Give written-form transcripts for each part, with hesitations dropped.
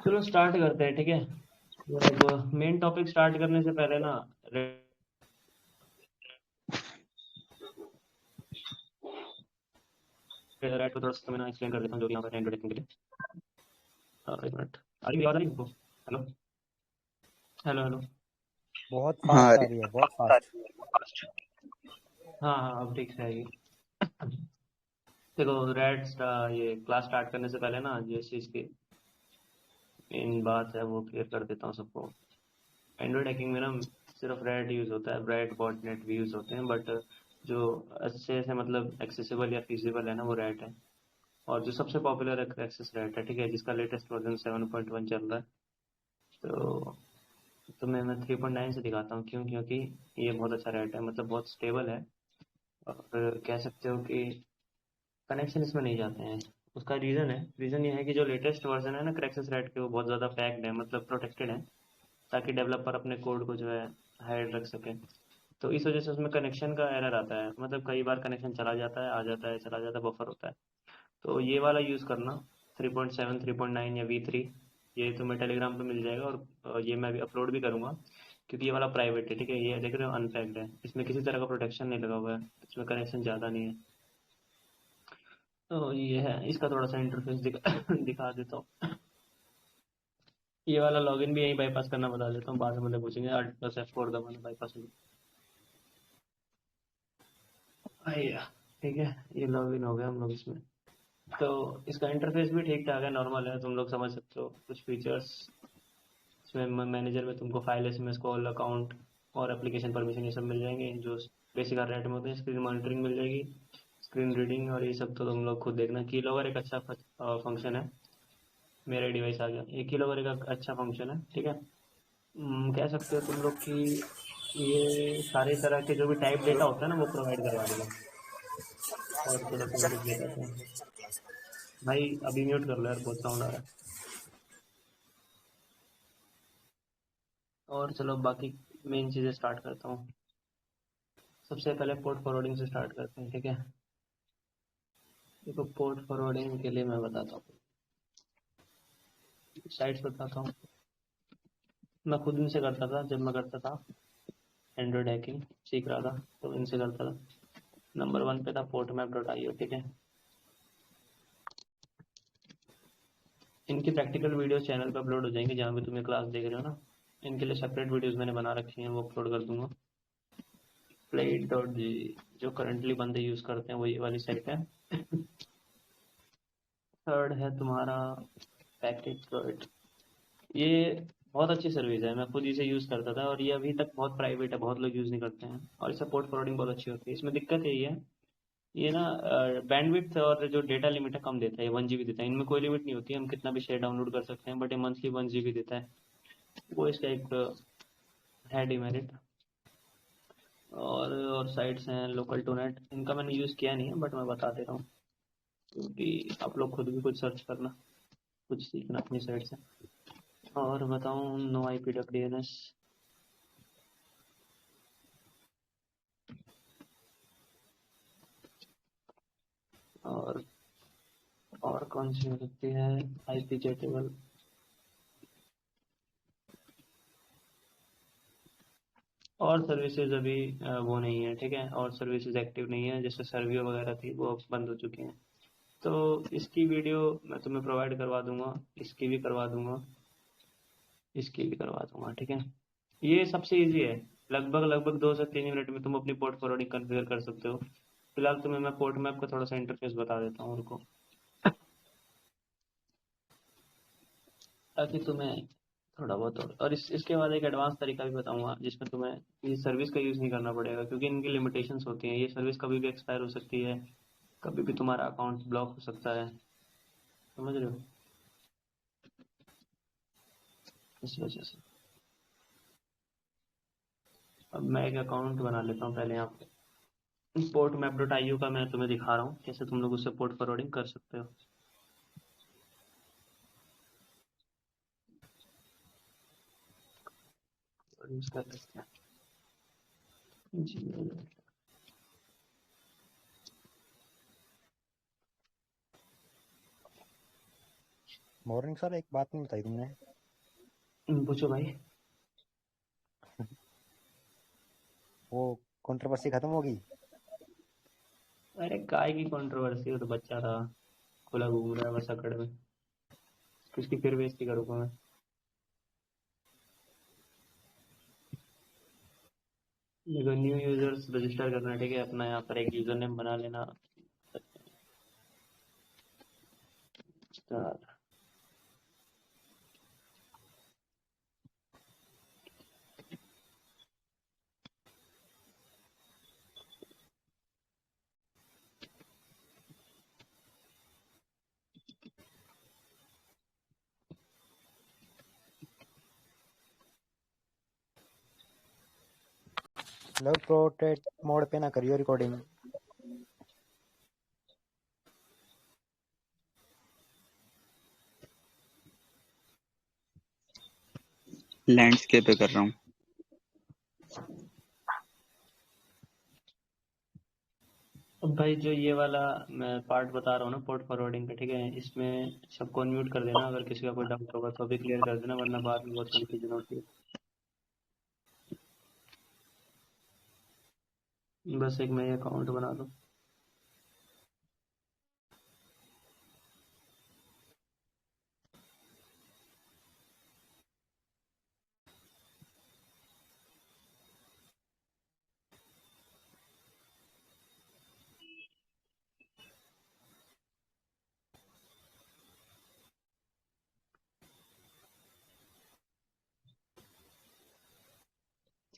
चलो स्टार्ट करते हैं, ठीक है। तो अब मेन टॉपिक स्टार्ट करने से पहले ना रेड को थोड़ा सा मैं एक्सप्लेन कर देता हूँ जो भी यहाँ पर एंड्रॉइड के लिए। एक मिनट, आ रही आवाज आ रही है तुमको? Hello hello hello. बहुत हाँ फास्ट आ रही है, बहुत फास्ट। हाँ हाँ, अब ठीक से आएगी। देखो रेड ये क्लास स्टार्ट करने से पहले ना जिस चीज़ की मेन बात है वो क्लियर कर देता हूँ सबको। एंड्रॉइड हैकिंग में ना सिर्फ रेड यूज़ होता है, रेड बॉटनेट भी यूज़ होते हैं, बट जो अच्छे से मतलब एक्सेसिबल या फीजिबल है ना वो रेड है। और जो सबसे पॉपुलर है एक्सेस रेड है, ठीक है, जिसका लेटेस्ट वर्जन 7.1 चल रहा है। तो मैं 3.9 से दिखाता हूँ, क्यों? क्योंकि ये बहुत अच्छा रेट है, मतलब बहुत स्टेबल है। और कह सकते हो कि कनेक्शन इसमें नहीं जाते हैं। उसका रीज़न ये है कि जो लेटेस्ट वर्जन है ना क्रैक्सेस रेट के, वो बहुत ज़्यादा पैक्ड है, मतलब प्रोटेक्टेड है, ताकि डेवलपर अपने कोड को जो है हाइड रख सके। तो इस वजह से उसमें कनेक्शन का एरर आता है, मतलब कई बार कनेक्शन चला जाता है, आ जाता है, चला जाता है, बफर होता है। तो ये वाला यूज़ करना, 3.7, 3.9 या V3, ये तुम्हें टेलीग्राम पे मिल जाएगा। और ये मैं भी अपलोड भी करूँगा, क्योंकि ये वाला प्राइवेट है, ठीक है। ये देख रहे हो अनपैक्ड है, इसमें किसी तरह का प्रोटेक्शन नहीं लगा हुआ है, इसमें कनेक्शन ज़्यादा नहीं है। तो ये है, इसका थोड़ा सा इंटरफेस दिखा देता हूँ। ये वाला लॉगिन भी यहीं बाईपास करना बता देता हूँ, बाद में मुझे पूछेंगे Alt+F4 दबाना बाईपास में। आइए, ठीक है, ये लॉगिन हो गया हम लोग इसमें। तो इसका इंटरफेस भी ठीक ठाक है, नॉर्मल है, तुम लोग समझ सकते हो। कुछ फीचर्स इसमें मैनेजर में तुमको फाइल, एसएमएस कॉल, अकाउंट और एप्लीकेशन परमिशन ये सब मिल जाएंगे, जो बेसिक रेट में होते हैं। स्क्रीन मॉनिटरिंग मिल जाएगी, स्क्रीन रीडिंग, और ये सब तो तुम लोग खुद देखना। की लॉगर एक अच्छा फंक्शन है। मेरा डिवाइस आ गया, ये की लॉगर एक अच्छा फंक्शन है, ठीक है। कह सकते हो तुम लोग कि ये सारे तरह के जो भी टाइप डेटा होता है ना वो प्रोवाइड करवा देगा। और चलो तुम्हें कुछ दिखाते हैं। भाई अभी म्यूट कर लो यार, बहुत साउंड आ रहा है। और चलो बाकी मेन चीज़ें स्टार्ट करता हूँ। सबसे पहले पोर्ट फॉरवर्डिंग से स्टार्ट करते हैं, ठीक है। देखो पोर्ट फॉरवर्डिंग के लिए मैं बताता हूँ, साइट्स बताता हूँ। मैं खुद इनसे करता था, जब मैं करता था एंड्रॉइड हैकिंग सीख रहा था तो इनसे करता था। नंबर 1 पे था portmap.io, ठीक है। इनकी प्रैक्टिकल वीडियो चैनल पे अपलोड हो जाएंगे, जहाँ पे तुम्हें क्लास देख रहे हो ना, इनके लिए सेपरेट वीडियोस मैंने बना रखी हैं, वो अपलोड कर दूंगा। play.g जो करंटली बंदे यूज़ करते हैं वो ये वाली साइट है। थर्ड है तुम्हारा पैकेट। ये बहुत अच्छी सर्विस है, मैं खुद इसे यूज़ करता था, और ये अभी तक बहुत प्राइवेट है, बहुत लोग यूज़ नहीं करते हैं, और इससे पोर्ट फॉरवर्डिंग बहुत अच्छी होती है। इसमें दिक्कत यही है, ये ना बैंडविड्थ और जो डेटा लिमिट है कम देता है, ये 1 GB देता है। इनमें कोई लिमिट नहीं होती, हम कितना भी शेयर डाउनलोड कर सकते हैं, बट ये मंथली 1 GB देता है, वो इसका एक है डिमेरिट। और साइट्स हैं लोकल टू नेट, इनका मैंने यूज़ किया नहीं है, बट मैं बता दे रहा हूँ, क्योंकि आप लोग खुद भी कुछ सर्च करना, कुछ सीखना अपनी साइड से। और बताऊँ, no I P W N S, और कौन सी हो सकती है, आई पी जेटेबल। और सर्विसेज अभी वो नहीं है, ठीक है, और सर्विसेज एक्टिव नहीं है, जैसे सर्वियो वगैरह थी वो अब बंद हो चुकी हैं। तो इसकी वीडियो मैं तुम्हें प्रोवाइड करवा दूंगा, इसकी भी करवा दूंगा, इसकी भी करवा दूंगा, ठीक है। ये सबसे इजी है, लगभग लगभग 2 से 3 मिनट में तुम अपनी पोर्ट फॉरवर्डिंग कॉन्फ़िगर कर सकते हो। फिलहाल तुम्हें मैं पोर्ट मैप का थोड़ा सा इंटरफेस बता देता हूँ उनको, ताकि तुम्हें थोड़ा बहुत और इसके बाद एक एडवांस तरीका भी बताऊंगा, जिसमें तुम्हें ये सर्विस का यूज़ नहीं करना पड़ेगा, क्योंकि इनकी लिमिटेशंस होती हैं। ये सर्विस कभी भी एक्सपायर हो सकती है, कभी भी तुम्हारा अकाउंट ब्लॉक हो सकता है, समझ रहे हो, इस वजह से। अब मैं एक अकाउंट बना लेता हूँ पहले यहाँ पे। Port map dot I you का मैं तुम्हें दिखा रहा हूँ कैसे तुम लोग उससे पोर्ट फॉरवर्डिंग कर सकते हो। और यूज़ कर सकते हैं जी। मॉर्निंग सर, एक बात नहीं बताई तुमने। पूछो भाई। वो कंट्रोवर्सी खत्म होगी? अरे काय की कंट्रोवर्सी, हो तो बच्चा था, खुला घूम रहा है बस अकड़ में, किसकी फिर बेइज्जती करूंगा मैं। देखो न्यू यूजर्स रजिस्टर करना है, ठीक है, अपना यहाँ पर एक यूजर नेम बना लेना। स्टार। लव प्रोटेक्ट मोड पे ना करियो रिकॉर्डिंग। लैंडस्केप पे कर रहा हूँ। अब भाई जो ये वाला मैं पार्ट बता रहा हूँ ना पोर्ट फॉरवर्डिंग का, ठीक है, इसमें सबको अनम्यूट कर देना, अगर किसी का कोई डाउट होगा तो अभी क्लियर कर देना, वरना बाद में बहुत कंफ्यूजन होती है। बस एक मैं अकाउंट बना दूँ।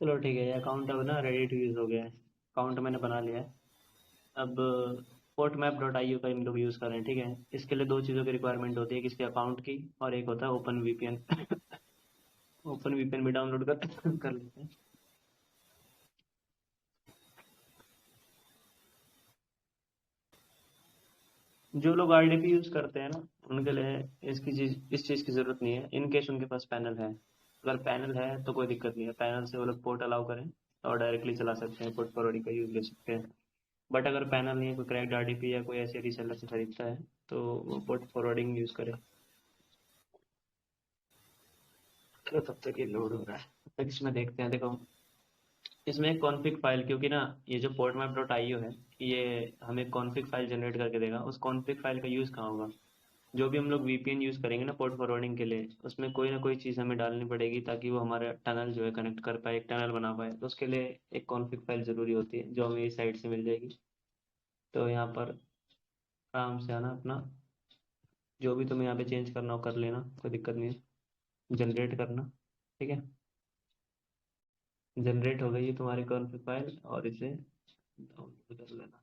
चलो ठीक है, ये अकाउंट अब ना रेडी टू यूज़ हो गया है, अकाउंट मैंने बना लिया है। अब पोर्ट मैप डॉट आई ओ का हम लोग यूज़ कर रहे हैं, ठीक है। इसके लिए दो चीज़ों की रिक्वायरमेंट होती है, किसके अकाउंट की, और एक होता है ओपन वीपीएन। ओपन वीपीएन भी डाउनलोड कर कर लेते हैं। जो लोग आरडीपी यूज़ करते हैं ना, उनके लिए इस चीज़ की ज़रूरत नहीं है, इन केस उनके पास पैनल है। अगर पैनल है तो कोई दिक्कत नहीं है, पैनल से वो लोग पोर्ट अलाउ करें और डायरेक्टली चला सकते हैं, पोर्ट फॉरवर्डिंग का यूज़ ले सकते हैं। बट अगर पैनल नहीं है, कोई क्रैक्ड आरडीपी या कोई ऐसे रीसेलर से खरीदता है, तो वो पोर्ट फॉरवर्डिंग यूज़ करे। तो तब तक ये लोड हो रहा है, तब तक इसमें देखते हैं। देखो इसमें एक कॉन्फ़िग फाइल, क्योंकि ना ये जो पोर्टमैप डॉट आई ओ है, ये हमें कॉन्फ़िग फाइल जनरेट करके देगा। उस कॉन्फ़िग फाइल का यूज़ कहाँ होगा, जो भी हम लोग वीपीएन यूज़ करेंगे ना पोर्ट फॉरवर्डिंग के लिए, उसमें कोई ना कोई चीज़ हमें डालनी पड़ेगी ताकि वो हमारा टनल जो है कनेक्ट कर पाए, एक टनल बना पाए। तो उसके लिए एक कॉन्फ़िग फाइल ज़रूरी होती है, जो हमें इस साइट से मिल जाएगी। तो यहाँ पर आराम से आना, अपना जो भी तुम्हें यहाँ पे चेंज करना हो कर लेना, कोई दिक्कत नहीं है, जनरेट करना, ठीक है। जनरेट हो गई है तुम्हारी कॉन्फ़िग फाइल, और इसे डाउनलोड कर लेना।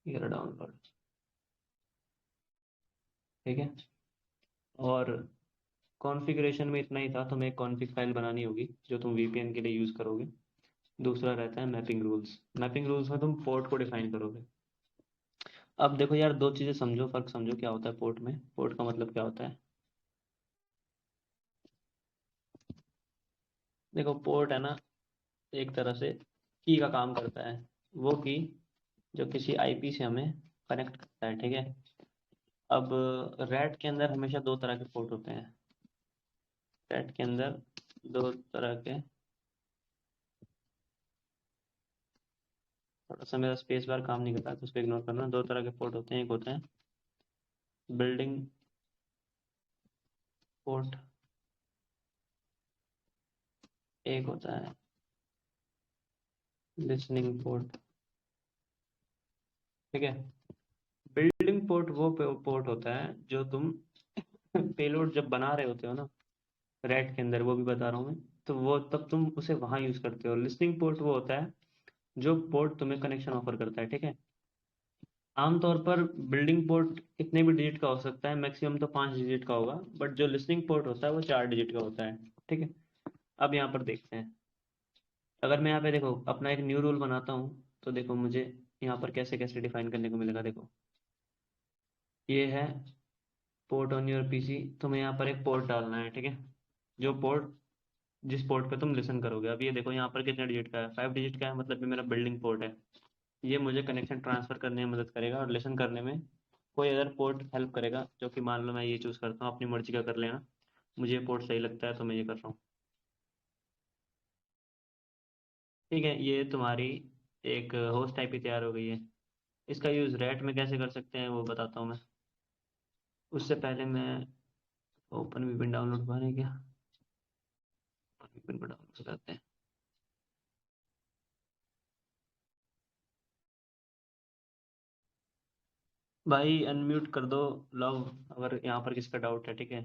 ये डाउनलोड, ठीक है। और कॉन्फ़िगरेशन में इतना ही था, तुम्हें एक कॉन्फ़िग फाइल बनानी होगी जो तुम वीपीएन के लिए यूज़ करोगे। दूसरा रहता है मैपिंग रूल्स। मैपिंग रूल्स में तुम पोर्ट को डिफाइन करोगे। अब देखो यार, दो चीज़ें समझो, फर्क समझो क्या होता है पोर्ट में, पोर्ट का मतलब क्या होता है। देखो पोर्ट है ना, एक तरह से की का काम करता है, वो की जो किसी आईपी से हमें कनेक्ट करता है, ठीक है। अब रैट के अंदर हमेशा दो तरह के पोर्ट होते हैं। रैट के अंदर दो तरह के, थोड़ा सा मेरा स्पेस बार काम नहीं कर रहा तो उसको इग्नोर करना। दो तरह के पोर्ट होते हैं, एक होता है बिल्डिंग पोर्ट, एक होता है लिसनिंग पोर्ट, ठीक है। बिल्डिंग पोर्ट वो पोर्ट होता है जो तुम पेलोड जब बना रहे होते हो ना रैट के अंदर, वो भी बता रहा हूँ मैं, तो वो तब तुम उसे वहां यूज करते हो। लिसनिंग पोर्ट वो होता है जो पोर्ट तुम्हें कनेक्शन ऑफर करता है, ठीक है। आमतौर पर बिल्डिंग पोर्ट कितने भी डिजिट का हो सकता है, मैक्सिमम तो 5 डिजिट का होगा, बट जो लिसनिंग पोर्ट होता है वो 4 डिजिट का होता है, ठीक है। अब यहाँ पर देखते हैं, अगर मैं यहाँ पे देखो अपना एक न्यू रूल बनाता हूँ, तो देखो मुझे यहाँ पर कैसे कैसे डिफाइन करने को मिलेगा। देखो ये है पोर्ट ऑन योर पीसी, तुम्हें यहाँ पर एक पोर्ट डालना है, ठीक है, जो पोर्ट जिस पोर्ट पे तुम लिसन करोगे। अब ये देखो यहाँ पर कितने डिजिट का है, 5 डिजिट का है, मतलब ये मेरा बिल्डिंग पोर्ट है। ये मुझे कनेक्शन ट्रांसफर करने में मदद करेगा और लिसन करने में कोई अगर पोर्ट हेल्प करेगा, जो कि मान लो मैं ये चूज़ करता हूँ, अपनी मर्जी का कर लेना, मुझे ये पोर्ट सही लगता है तो मैं ये कर रहा हूँ। ठीक है, ये तुम्हारी एक होस्ट आईपी तैयार हो गई है। इसका यूज़ रैट में कैसे कर सकते हैं वो बताता हूँ मैं। उससे पहले मैं ओपन वीपन डाउनलोड मारे क्या, ओपन वीपन को डाउनलोड करते हैं। भाई अनम्यूट कर दो लव, अगर यहाँ पर किसका डाउट है, ठीक है।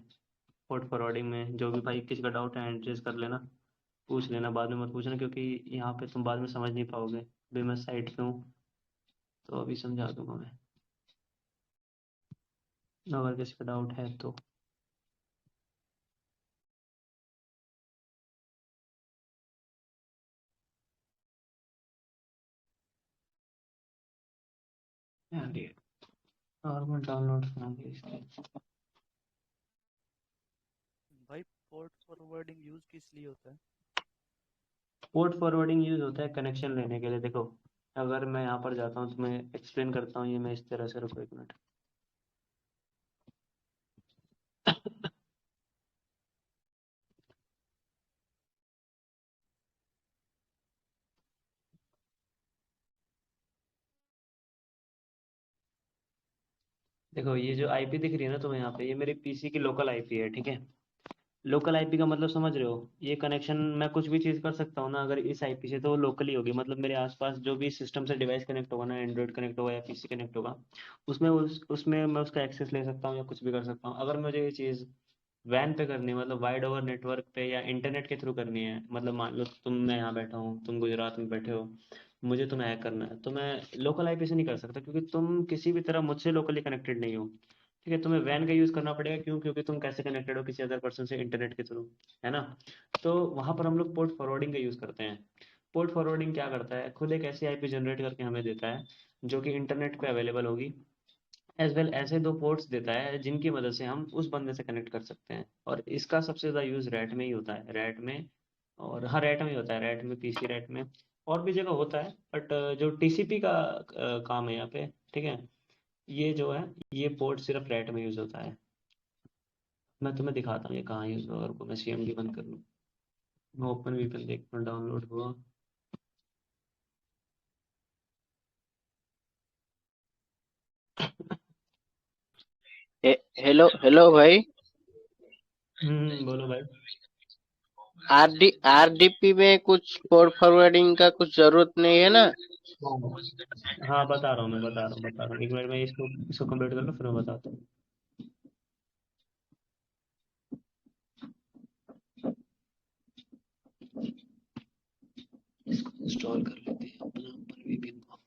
पोर्ट फॉरवर्डिंग में जो भी भाई किसी का डाउट है एंट्रीज कर लेना, पूछ लेना, बाद में मत पूछना, क्योंकि यहाँ पे तुम बाद में समझ नहीं पाओगे। अभी मैं साइट पे हूँ तो अभी समझा दूंगा मैं, अगर किसी का डाउट है तो। नॉर्मल डाउनलोड करेंगे इसके। भाई पोर्ट फॉरवर्डिंग यूज किस लिए होता है? पोर्ट फॉरवर्डिंग यूज होता है कनेक्शन लेने के लिए। देखो, अगर मैं यहाँ पर जाता हूँ तो मैं एक्सप्लेन करता हूँ, ये मैं इस तरह से, रुको एक मिनट। देखो ये जो आईपी दिख रही है ना तुम्हें यहाँ पे, ये मेरे पीसी की लोकल आईपी है, ठीक है। लोकल आईपी का मतलब समझ रहे हो, ये कनेक्शन मैं कुछ भी चीज़ कर सकता हूँ ना अगर इस आईपी से, तो वो लोकली होगी। मतलब मेरे आसपास जो भी सिस्टम से डिवाइस कनेक्ट होगा ना, एंड्रॉइड कनेक्ट होगा या पीसी कनेक्ट होगा, उसमें मैं उसका एक्सेस ले सकता हूँ या कुछ भी कर सकता हूँ। अगर मुझे ये चीज़ वैन पे करनी है, मतलब वाइड ओवर नेटवर्क पे या इंटरनेट के थ्रू करनी है, मतलब मान लो तुम, मैं यहाँ बैठा हूँ, तुम गुजरात में बैठे हो, मुझे तुम्हें हैक करना है, तो मैं लोकल आईपी से नहीं कर सकता, क्योंकि तुम किसी भी तरह मुझसे लोकली कनेक्टेड नहीं हो। ठीक है, तुम्हें वैन का यूज़ करना पड़ेगा, क्यों? क्योंकि तुम कैसे कनेक्टेड हो किसी अदर पर्सन से, इंटरनेट के थ्रू, है ना। तो वहाँ पर हम लोग पोर्ट फॉरवर्डिंग का यूज़ करते हैं। पोर्ट फॉरवर्डिंग क्या करता है, खुद एक ऐसी आईपी जनरेट करके हमें देता है जो कि इंटरनेट पे अवेलेबल होगी, एज वेल ऐसे दो पोर्ट्स देता है जिनकी मदद से हम उस बंदे से कनेक्ट कर सकते हैं। और इसका सबसे ज़्यादा यूज़ रैट में ही होता है, रैट में। और हाँ, रैट में ही होता है, रैट में, पीसी रैट में, और भी जगह होता है, बट जो टीसीपी का काम है यहाँ पे, ठीक है, ये जो है, ये पोर्ट सिर्फ रैट में यूज़ होता है। मैं तुम्हें दिखाता हूँ ये कहाँ यूज़ होगा, रुको मैं सीएमडी बंद कर लूँ, मैं ओपन वीपन देखता हूँ डाउनलोड हुआ। हेलो हेलो भाई। बोलो भाई। आरडीपी में कुछ पोर्ट फॉरवर्डिंग का कुछ जरूरत नहीं है ना? हाँ बता रहा हूँ, मैं बता रहा हूँ, एक मिनट में इसको कंप्लीट कर लो फिर मैं बताता हूँ। इसको इंस्टॉल कर लेते हैं अपना ओपन वीपीएन को।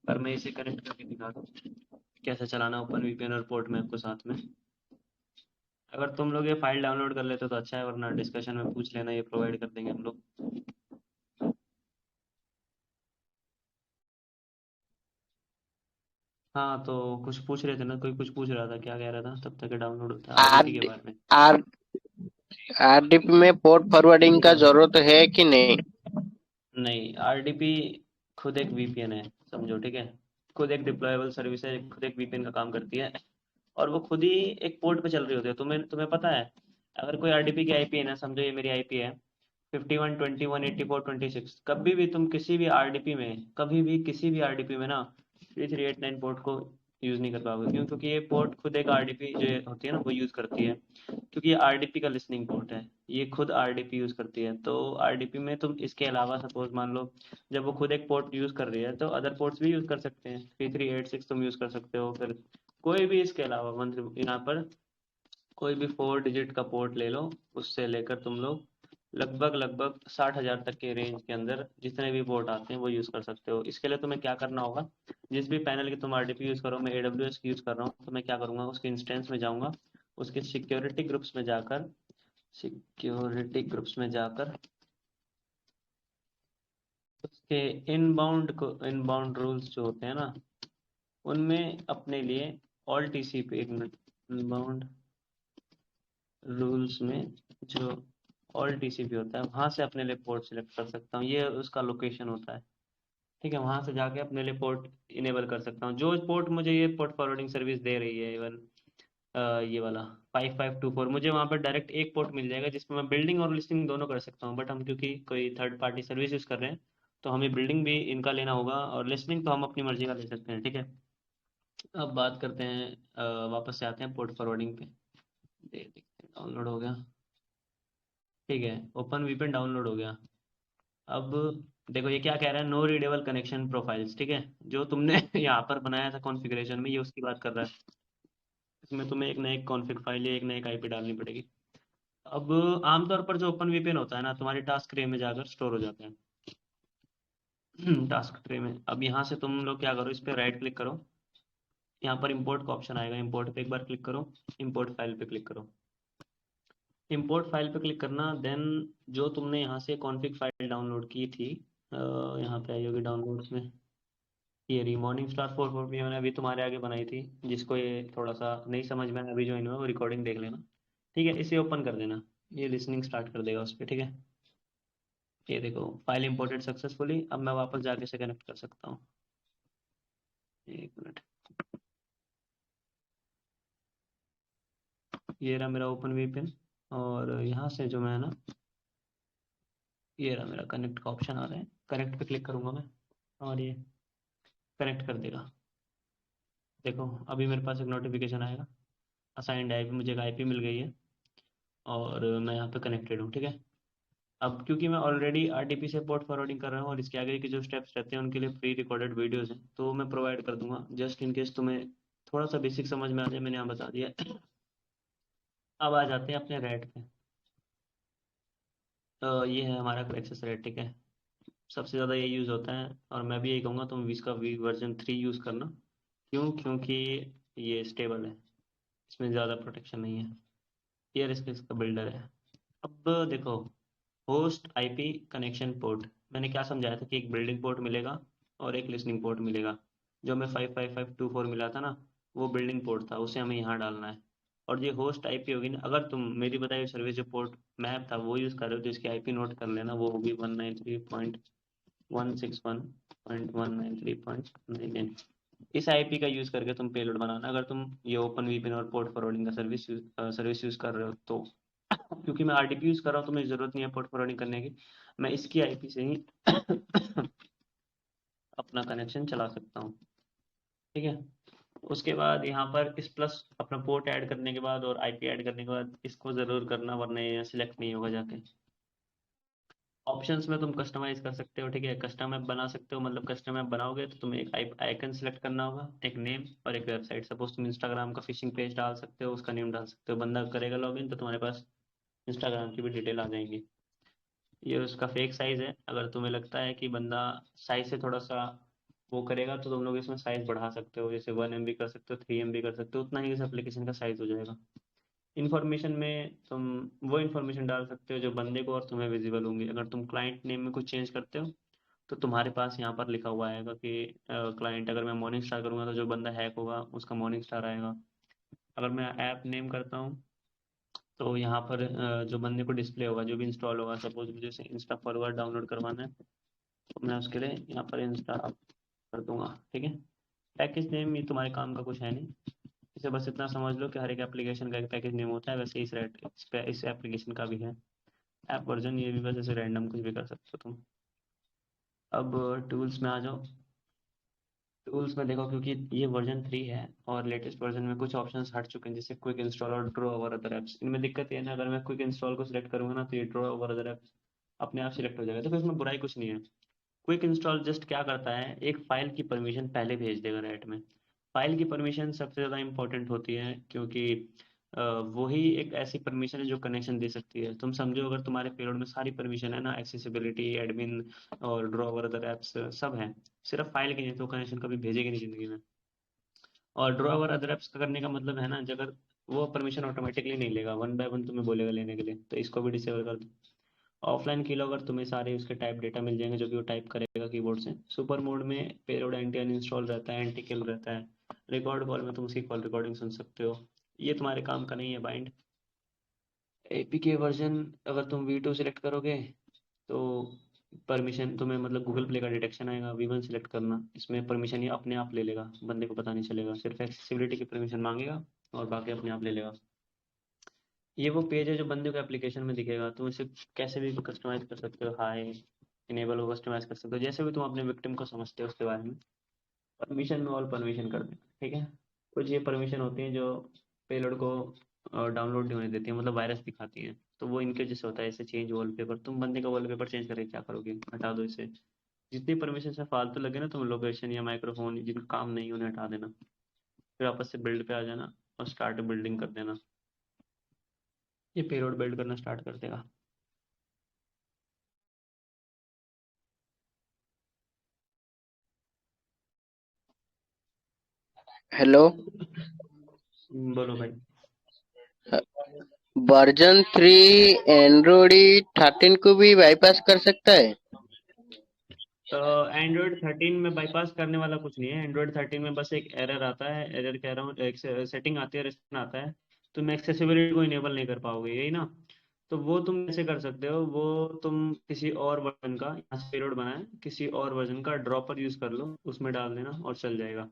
पर मैं इसे कनेक्ट करके दिखा दूँ कैसे चलाना ओपन वीपीएन और पोर्ट मैप को साथ में। अगर तुम लोग ये फाइल डाउनलोड कर लेते हो तो अच्छा है, वरना डिस्कशन में पूछ लेना, ये प्रोवाइड कर देंगे हम लोग। हाँ तो कुछ पूछ रहे थे ना, कोई कुछ पूछ रहा था, क्या कह रहा था तब तक डाउनलोड होता है, आरडीपी के आर बारे में। आर आरडीपी में पोर्ट फॉरवर्डिंग का जरूरत है कि नहीं? नहीं, आरडीपी खुद एक वीपीएन है, समझो, ठीक है। खुद एक डिप्लॉयबल सर्विस है, खुद एक वीपीएन का काम करती है, और वो खुद ही एक पोर्ट पे चल रही होती है। तुम्हें तुम्हें पता है, अगर कोई आरडीपी की आईपी है ना, समझो ये मेरी आईपी है 51, 21, 84, 26, कभी भी तुम किसी भी आरडीपी में, कभी भी किसी भी आरडीपी में ना 3389 पोर्ट को यूज़ नहीं कर पाओगे। क्यों? क्योंकि ये पोर्ट खुद एक आरडीपी जो होती है ना वो यूज़ करती है, क्योंकि ये आरडीपी का लिसनिंग पोर्ट है, ये खुद आरडीपी यूज़ करती है। तो आरडीपी में तुम इसके अलावा सपोज मान लो, जब वो खुद एक पोर्ट यूज़ कर रही है तो अदर पोर्ट्स भी यूज़ कर सकते हैं, 3386 तुम यूज़ कर सकते हो, फिर कोई भी इसके अलावा, मतलब यहाँ पर कोई भी 4 डिजिट का पोर्ट ले लो, उससे लेकर तुम लोग लगभग लगभग 60,000 तक के रेंज के अंदर जितने भी पोर्ट आते हैं वो यूज़ कर सकते हो। इसके लिए तुम्हें क्या करना होगा, जिस भी पैनल की तुम आरडीपी यूज़ करो, मैं AWS की यूज़ कर रहा हूँ, तो मैं क्या करूँगा, उसके इंस्टेंस में जाऊँगा, उसके सिक्योरिटी ग्रुप्स में जाकर उसके इनबाउंड रूल्स जो होते हैं ना, उनमें अपने लिए ऑल टीसीपी, एक मिनट, इनबाउंड रूल्स में जो ऑल टीसीपी होता है, वहां से अपने लिए पोर्ट सिलेक्ट कर सकता हूँ, ये उसका लोकेशन होता है। ठीक है, वहां से जाके अपने लिए पोर्ट इनेबल कर सकता हूँ। जो पोर्ट मुझे ये पोर्ट फॉरवर्डिंग सर्विस दे रही है, इवन ये वाला 5524, मुझे वहाँ पर डायरेक्ट एक पोर्ट मिल जाएगा जिसमें मैं बिल्डिंग और लिस्टिंग दोनों कर सकता हूँ। बट हम क्योंकि कोई थर्ड पार्टी सर्विस यूज कर रहे हैं, तो हमें बिल्डिंग भी इनका लेना होगा और लिस्टिंग तो हम अपनी मर्जी का ले सकते हैं। ठीक है, अब बात करते हैं, वापस से आते हैं पोर्ट फॉरवर्डिंग पे। देखते हैं, डाउनलोड हो गया। ठीक है, ओपन वीपीएन डाउनलोड हो गया। अब देखो ये क्या कह रहा है, नो रीडेबल कनेक्शन प्रोफाइल्स। ठीक है, जो तुमने यहाँ पर बनाया था कॉन्फ़िगरेशन में, ये उसकी बात कर रहा है। इसमें तुम्हें एक नई कॉन्फ़िग फाइल या एक नई आईपी डालनी पड़ेगी। अब आमतौर पर जो ओपन वीपीएन होता है ना, तुम्हारे टास्क ट्रे में जाकर स्टोर हो जाता है। टास्क ट्रे में। अब यहाँ से तुम लोग क्या करो, इस पर राइट क्लिक करो, यहाँ पर इंपोर्ट का ऑप्शन आएगा, इंपोर्ट पे एक बार क्लिक करो, इंपोर्ट फाइल पे क्लिक करो। इंपोर्ट फाइल पे क्लिक करना, देन जो तुमने यहाँ से कॉन्फ़िग फाइल डाउनलोड की थी, यहाँ पे आई होगी डाउनलोड्स में, ये रही मॉर्निंग स्टार 4 पी मैंने अभी तुम्हारे आगे बनाई थी। जिसको ये थोड़ा सा नहीं समझ में आया, अभी ज्वाइन हुआ, वो रिकॉर्डिंग देख लेना। ठीक है, इसे ओपन कर देना, ये लिसनिंग स्टार्ट कर देगा उस पर। ठीक है, ये देखो फाइल इंपोर्टेड सक्सेसफुली। अब मैं वापस जाके इसे कनेक्ट कर सकता हूँ। एक मिनट, ये रहा मेरा ओपन वीपीएन, और यहाँ से जो मैं ना, ये रहा मेरा कनेक्ट का ऑप्शन आ रहा है, कनेक्ट पे क्लिक करूँगा मैं और ये कनेक्ट कर देगा। देखो अभी मेरे पास एक नोटिफिकेशन आएगा, असाइंड आईपी, मुझे एक आईपी मिल गई है और मैं यहाँ पे कनेक्टेड हूँ। ठीक है, अब क्योंकि मैं ऑलरेडी आरटीपी से पोर्ट फॉरवर्डिंग कर रहा हूँ और इसके आगे के जो स्टेप्स रहते हैं उनके लिए प्री रिकॉर्डेड वीडियोस हैं, तो मैं प्रोवाइड कर दूंगा, जस्ट इन केस तुम्हें थोड़ा सा बेसिक समझ में आ जाए, मैंने यहाँ बता दिया। अब आ जाते हैं अपने रेट पे। तो ये है हमारा एक्सेस रेट। ठीक है, सबसे ज़्यादा ये यूज़ होता है और मैं भी यही कहूँगा तुम इसका वर्जन 3 यूज़ करना। क्यों? क्योंकि ये स्टेबल है, इसमें ज़्यादा प्रोटेक्शन नहीं है, एयर स्पेस का बिल्डर है। अब देखो, होस्ट आईपी कनेक्शन पोर्ट, मैंने क्या समझाया था कि एक बिल्डिंग पोर्ट मिलेगा और एक लिसनिंग पोर्ट मिलेगा। जो मैं 55524 मिला था ना, वो बिल्डिंग पोर्ट था, उसे हमें यहाँ डालना है। और ये होस्ट आईपी होगी ना, अगर तुम मेरी बताई हुई सर्विस जो पोर्ट मैप था वो यूज़ कर रहे हो, तो इसकी आईपी नोट कर लेना, वो होगी 193.161.193.99। इस आईपी का यूज़ करके तुम पेलोड बनाना, अगर तुम ये ओपन वीपीएन और पोर्ट फॉरवर्डिंग का सर्विस यूज़ कर रहे हो तो। क्योंकि मैं आरटीपी यूज़ कर रहा हूँ तो मुझे ज़रूरत नहीं है पोर्ट फॉरवर्डिंग करने की, मैं इसकी आईपी से ही अपना कनेक्शन चला सकता हूँ। ठीक है, उसके बाद यहाँ पर इस प्लस अपना पोर्ट ऐड करने के बाद और आईपी ऐड करने के बाद इसको ज़रूर करना, वरना ये सिलेक्ट नहीं होगा जाके। ऑप्शंस में तुम कस्टमाइज कर सकते हो। ठीक है, कस्टम ऐप बना सकते हो, मतलब कस्टम ऐप बनाओगे तो तुम्हें एक आइकन सेलेक्ट करना होगा, एक नेम और एक वेबसाइट। सपोज तुम इंस्टाग्राम का फिशिंग पेज डाल सकते हो, उसका नेम डाल सकते हो, बंदा करेगा लॉगिन तो तुम्हारे पास इंस्टाग्राम की भी डिटेल आ जाएंगी। ये उसका फेक साइज है, अगर तुम्हें लगता है कि बंदा साइज से थोड़ा सा वो करेगा तो तुम लोग इसमें साइज बढ़ा सकते हो, जैसे 1 MB कर सकते हो, 3 MB कर सकते हो, उतना ही इस एप्लीकेशन का साइज हो जाएगा। इन्फॉर्मेशन में तुम वो इन्फॉर्मेशन डाल सकते हो जो बंदे को और तुम्हें विजिबल होंगी। अगर तुम क्लाइंट नेम में कुछ चेंज करते हो तो तुम्हारे पास यहाँ पर लिखा हुआ आएगा कि क्लाइंट, अगर मैं मॉर्निंग स्टार करूँगा तो जो बंदा हैक होगा उसका मॉर्निंग स्टार आएगा। अगर मैं ऐप नेम करता हूँ तो यहाँ पर जो बंदे को डिस्प्ले होगा, जो भी इंस्टॉल होगा, सपोज मुझे से इंस्टा फॉरवर्ड डाउनलोड करवाना है तो मैं उसके लिए यहाँ पर इंस्टा कर दूंगा। ठीक है, पैकेज नेम ये तुम्हारे काम का कुछ है नहीं, इसे बस इतना समझ लो कि हर एक एप्लीकेशन का एक पैकेज नेम होता है, वैसे इस एप्लीकेशन का भी है। ऐप वर्जन ये भी बस ऐसे रैंडम कुछ भी कर सकते हो तुम। अब टूल्स में आ जाओ। टूल्स में देखो, क्योंकि ये वर्जन 3 है और लेटेस्ट वर्जन में कुछ ऑप्शंस हट चुके हैं, जैसे क्विक इंस्टॉल और ड्रॉ और अदर ऐप्स। इनमें दिक्कत ये है ना, अगर मैं क्विक इंस्टॉल को सिलेक्ट करूंगा ना तो ये ड्रॉ और अदर ऐप्स अपने आप सिलेक्ट हो जाएगा। देखो इसमें बुराई कुछ नहीं है। क्विक इंस्टॉल जस्ट क्या करता है, एक फाइल की परमिशन पहले भेज देगा रैट में। फाइल की परमिशन सबसे ज़्यादा इंपॉर्टेंट होती है, क्योंकि वही एक ऐसी परमिशन है जो कनेक्शन दे सकती है। तुम समझो अगर तुम्हारे पेलोड में सारी परमिशन है ना, एक्सेसिबिलिटी, एडमिन और ड्रॉवर अदर ऐप्स सब है, सिर्फ फाइल की नहीं, तो कनेक्शन कभी भेजेगी नहीं जिंदगी में। और ड्रॉवर अदर ऐप्स का करने का मतलब है ना, अगर वो परमिशन ऑटोमेटिकली नहीं लेगा, 1 बाय 1 तुम्हें बोलेगा लेने के लिए, तो इसको भी डिसेबल कर दो। ऑफलाइन की लो, अगर तुम्हें सारे उसके टाइप डेटा मिल जाएंगे जो कि वो टाइप करेगा कीबोर्ड से। सुपर मोड में पेलोड एंटी अनइंस्टॉल रहता है, एंटी किल रहता है। रिकॉर्ड कॉल में तुम उसकी कॉल रिकॉर्डिंग सुन सकते हो। ये तुम्हारे काम का नहीं है बाइंड। एपीके वर्जन, अगर तुम V2 सिलेक्ट करोगे तो परमिशन तुम्हें मतलब गूगल प्ले का डिटेक्शन आएगा, V1 सिलेक्ट करना, इसमें परमिशन ये अपने आप ले लेगा, बंदे को पता नहीं चलेगा, सिर्फ एक्सेसिबिलिटी की परमिशन मांगेगा और बाकी अपने आप ले लेगा। ये वो पेज है जो बंदे को एप्लीकेशन में दिखेगा, तुम इसे कैसे भी कस्टमाइज कर सकते हो, हाई इनेबल को कस्टमाइज कर सकते हो, जैसे भी तुम अपने विक्टिम को समझते हो उसके बारे में। परमिशन में ऑल परमिशन कर देना, ठीक है। कुछ ये परमिशन होती हैं जो पेलोड को डाउनलोड नहीं होने देती है, मतलब वायरस दिखाती हैं, तो वो इनके जैसे होता है। ऐसे चेंज वॉलपेपर, तुम बंदे का वॉलपेपर चेंज करके क्या करोगे, हटा दो इसे। जितनी परमिशन से फालतू लगे ना, तुम लोकेशन या माइक्रोफोन जिनका काम नहीं उन्हें हटा देना, फिर वापस से बिल्ड पे आ जाना और स्टार्ट बिल्डिंग कर देना। ये पेलोड बिल्ड करना स्टार्ट कर देगा। हेलो, बोलो भाई। वर्जन 3 एंड्रॉइड 13 को भी बाईपास कर सकता है? तो एंड्रॉयड 13 में बाईपास करने वाला कुछ नहीं है। एंड्रॉयड 13 में बस एक एरर आता है, एरर कह रहा हूँ, एक सेटिंग आती है, रेस्ट्रिक्शन आता है, तुम एक्सेसिबिलिटी को इनेबल नहीं कर पाओगे, यही ना। तो वो तुम कैसे कर सकते हो, वो तुम किसी और वर्जन का, यहाँ से पेलोड बनाए, किसी और वर्जन का ड्रॉपर यूज कर लो, उसमें डाल देना और चल जाएगा।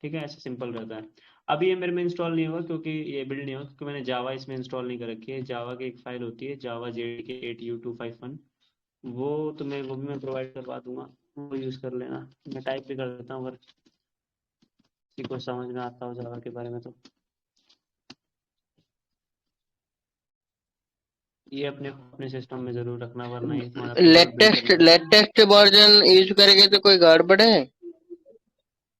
ठीक है, ऐसे सिंपल रहता है। अभी ये मेरे में इंस्टॉल नहीं होगा क्योंकि ये बिल्ड नहीं होगा, क्योंकि मैंने जावा इसमें इंस्टॉल नहीं कर रखी है। जावा की एक फाइल होती है, जावा JDK 8U251, वो तुम्हें वो भी मैं प्रोवाइड करवा दूंगा, वो यूज़ कर लेना। मैं टाइप भी कर देता हूँ अगर किसी को समझ में आता हो जावा के बारे में तो। ये अपने अपने सिस्टम में जरूर रखना, वरना ये तुम्हारा पेलोड बिल्ड लेटेस्ट करने में लेटेस्ट वर्जन यूज करेंगे तो कोई गड़बड़ है?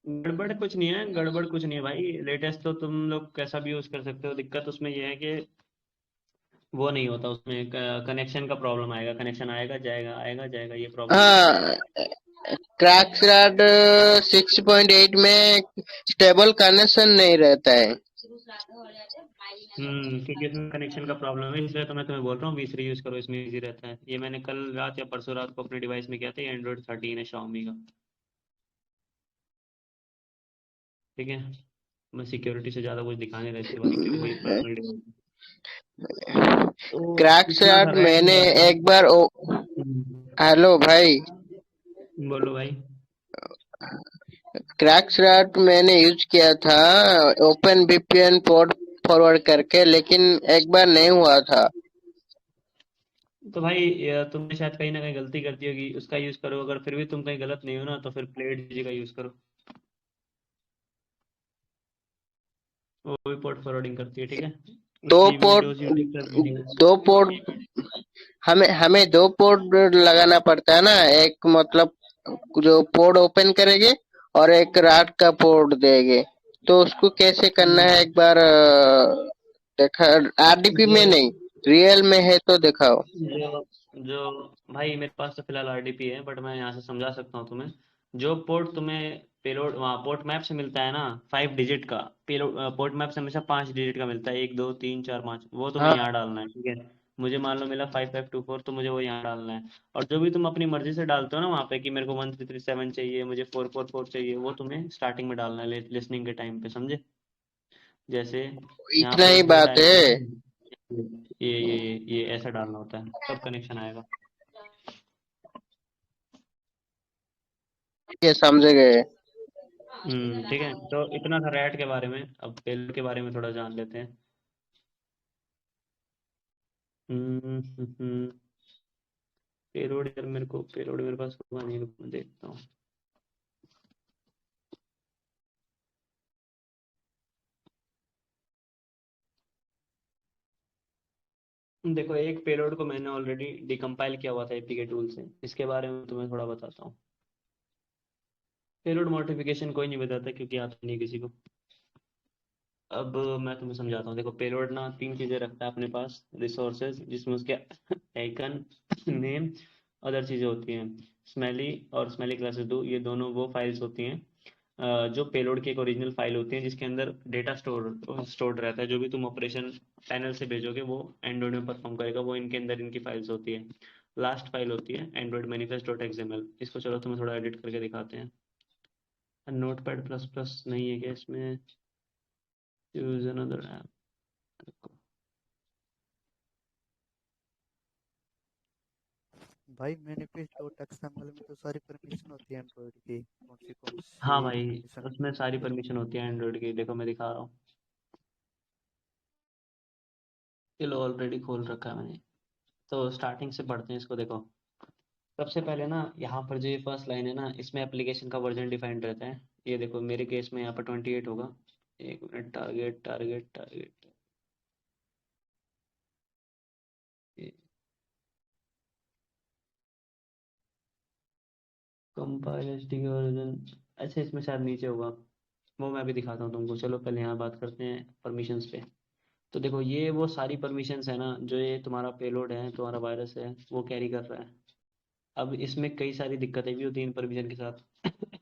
गड़बड़ कुछ नहीं है, गड़बड़ कुछ नहीं है भाई। लेटेस्ट तो तुम लोग कैसा भी यूज़ कर सकते हो। दिक्कत उसमें ये है कि वो नहीं होता, उसमें कनेक्शन का प्रॉब्लम आएगा, कनेक्शन आएगा जाएगा, ये प्रॉब्लम है। हाँ, क्रैकस्टार्ट 6.8 में स्टेबल कनेक्शन नहीं रहता है। क्योंकि इसमें कनेक्शन का प्रॉब्लम है, इसलिए तो मैं तुम्हें बोल रहा हूँ V3 यूज करो, इसमें इजी रहता है। ये मैंने कल रात या परसों रात को अपने डिवाइस में किया था, ये एंड्रॉइड 13 है Xiaomi का। ठीक है, मैं सिक्योरिटी से ज़्यादा कुछ दिखा नहीं रहा इसके बारे में, क्योंकि मेरी पर्सनल डिवाइस है। तो इतना था क्रैकस्टार्ट रैट के मैंने बारे में। एक बार हम्म, हेलो भाई, बोलो भाई। क्रैकस्टार्ट मैंने यूज किया था ओपन VPN पोर्ट फॉरवर्ड करके, लेकिन एक बार नहीं हुआ था। तो भाई तुमने शायद कहीं ना कहीं गलती कर दी होगी, उसका यूज़ करो। अगर फिर भी तुम कहीं गलत नहीं हो ना, तो फिर प्लेट जी का यूज़ करो, वो भी पोर्ट फॉरवर्डिंग करती है। ठीक है, दो उसकी पोर्ट विंडोज यूनिक्स और यूनिक्स। दो पोर्ट हमें हमें दो पोर्ट लगाना पड़ता है ना, एक मतलब जो पोर्ट ओपन करेंगे और एक रात का पोर्ट देंगे, तो उसको कैसे करना है एक बार देखा? RDP जो में नहीं, रियल में है तो दिखाओ। जो जो भाई मेरे पास तो फिलहाल RDP है, बट मैं यहाँ से समझा सकता हूँ तुम्हें। जो पोर्ट तुम्हें पेलोड वहाँ पोर्ट मैप से मिलता है ना, 5 डिजिट का पेलोड, पोर्ट मैप से हमेशा 5 डिजिट का मिलता है, 1 2 3 4 5, वो तुम्हें हाँ, यहाँ डालना है। ठीक है, मुझे मान लो मिला 5524, तो मुझे वो यहाँ डालना है। और जो भी तुम अपनी मर्जी से डालते हो ना वहाँ पे, कि मेरे को 1337 चाहिए, मुझे 444 चाहिए, वो तुम्हें स्टार्टिंग में डालना है लिसनिंग के टाइम पे, समझे। जैसे यहाँ इतना पे ही इसने बात टाइप किया है। ना, ये ऐसा डालना होता है, तब कनेक्शन आएगा। ये समझ गए। ठीक है, तो इतना था रैट के बारे में। अब पेलोड के बारे में थोड़ा जान लेते हैं। पेलोड यार, मेरे को पेलोड मेरे पास होगा नहीं, रुको मैं देखता हूँ। देखो, एक पेलोड को मैंने ऑलरेडी डिकम्पाइल किया हुआ था APK टूल से, इसके बारे में तुम्हें थोड़ा बताता हूँ। पेलोड मॉडिफिकेशन कोई नहीं बताता, क्योंकि आता नहीं किसी को। अब मैं तुम्हें समझाता हूँ। देखो, पेलोड ना 3 चीजें रखता है अपने पास, रिसोर्सेज जिसमें उसके आइकन, नेम, अदर चीजें होती हैं। स्मेली और स्मेली क्लासेस 2, ये दोनों वो फाइल्स होती हैं जो पेलोड की एक ओरिजिनल फाइल होती है, जिसके अंदर डेटा स्टोर्ड रहता है। जो भी तुम ऑपरेशन पैनल से भेजोगे वो एंड्रॉइड में परफॉर्म करेगा, वो इनके अंदर इनकी फाइल्स होती है। लास्ट फाइल होती है एंड्रॉइड मैनिफेस्ट डॉट XML। इसको चलो तुम्हें थोड़ा एडिट करके दिखाते हैं। नोट पैड प्लस प्लस नहीं है क्या इसमें? Use another app. भाई manifest.xml में तो सारी परमिशन होती है एंड्रॉइड की, कौन हाँ सी भाई, परमिशन। उसमें सारी परमिशन होती है एंड्रॉइड की। देखो मैं दिखा रहा हूँ, चलो ऑलरेडी खोल रखा है मैंने। तो स्टार्टिंग से पढ़ते हैं इसको। देखो सबसे पहले ना, यहाँ पर जो ये फर्स्ट लाइन है ना, इसमें एप्लीकेशन का वर्जन डिफाइंड रहता है। ये देखो मेरे केस में यहाँ पर 28 होगा। एक minute, target target target, compile HTK version. अच्छा, इसमें शायद नीचे होगा, वो मैं भी दिखाता हूँ तुमको। चलो पहले यहाँ बात करते हैं परमिशंस पे। तो देखो ये वो सारी परमिशंस है ना, जो ये तुम्हारा पेलोड है, तुम्हारा वायरस है, वो कैरी कर रहा है। अब इसमें कई सारी दिक्कतें भी होती हैं इन परमिशन के साथ।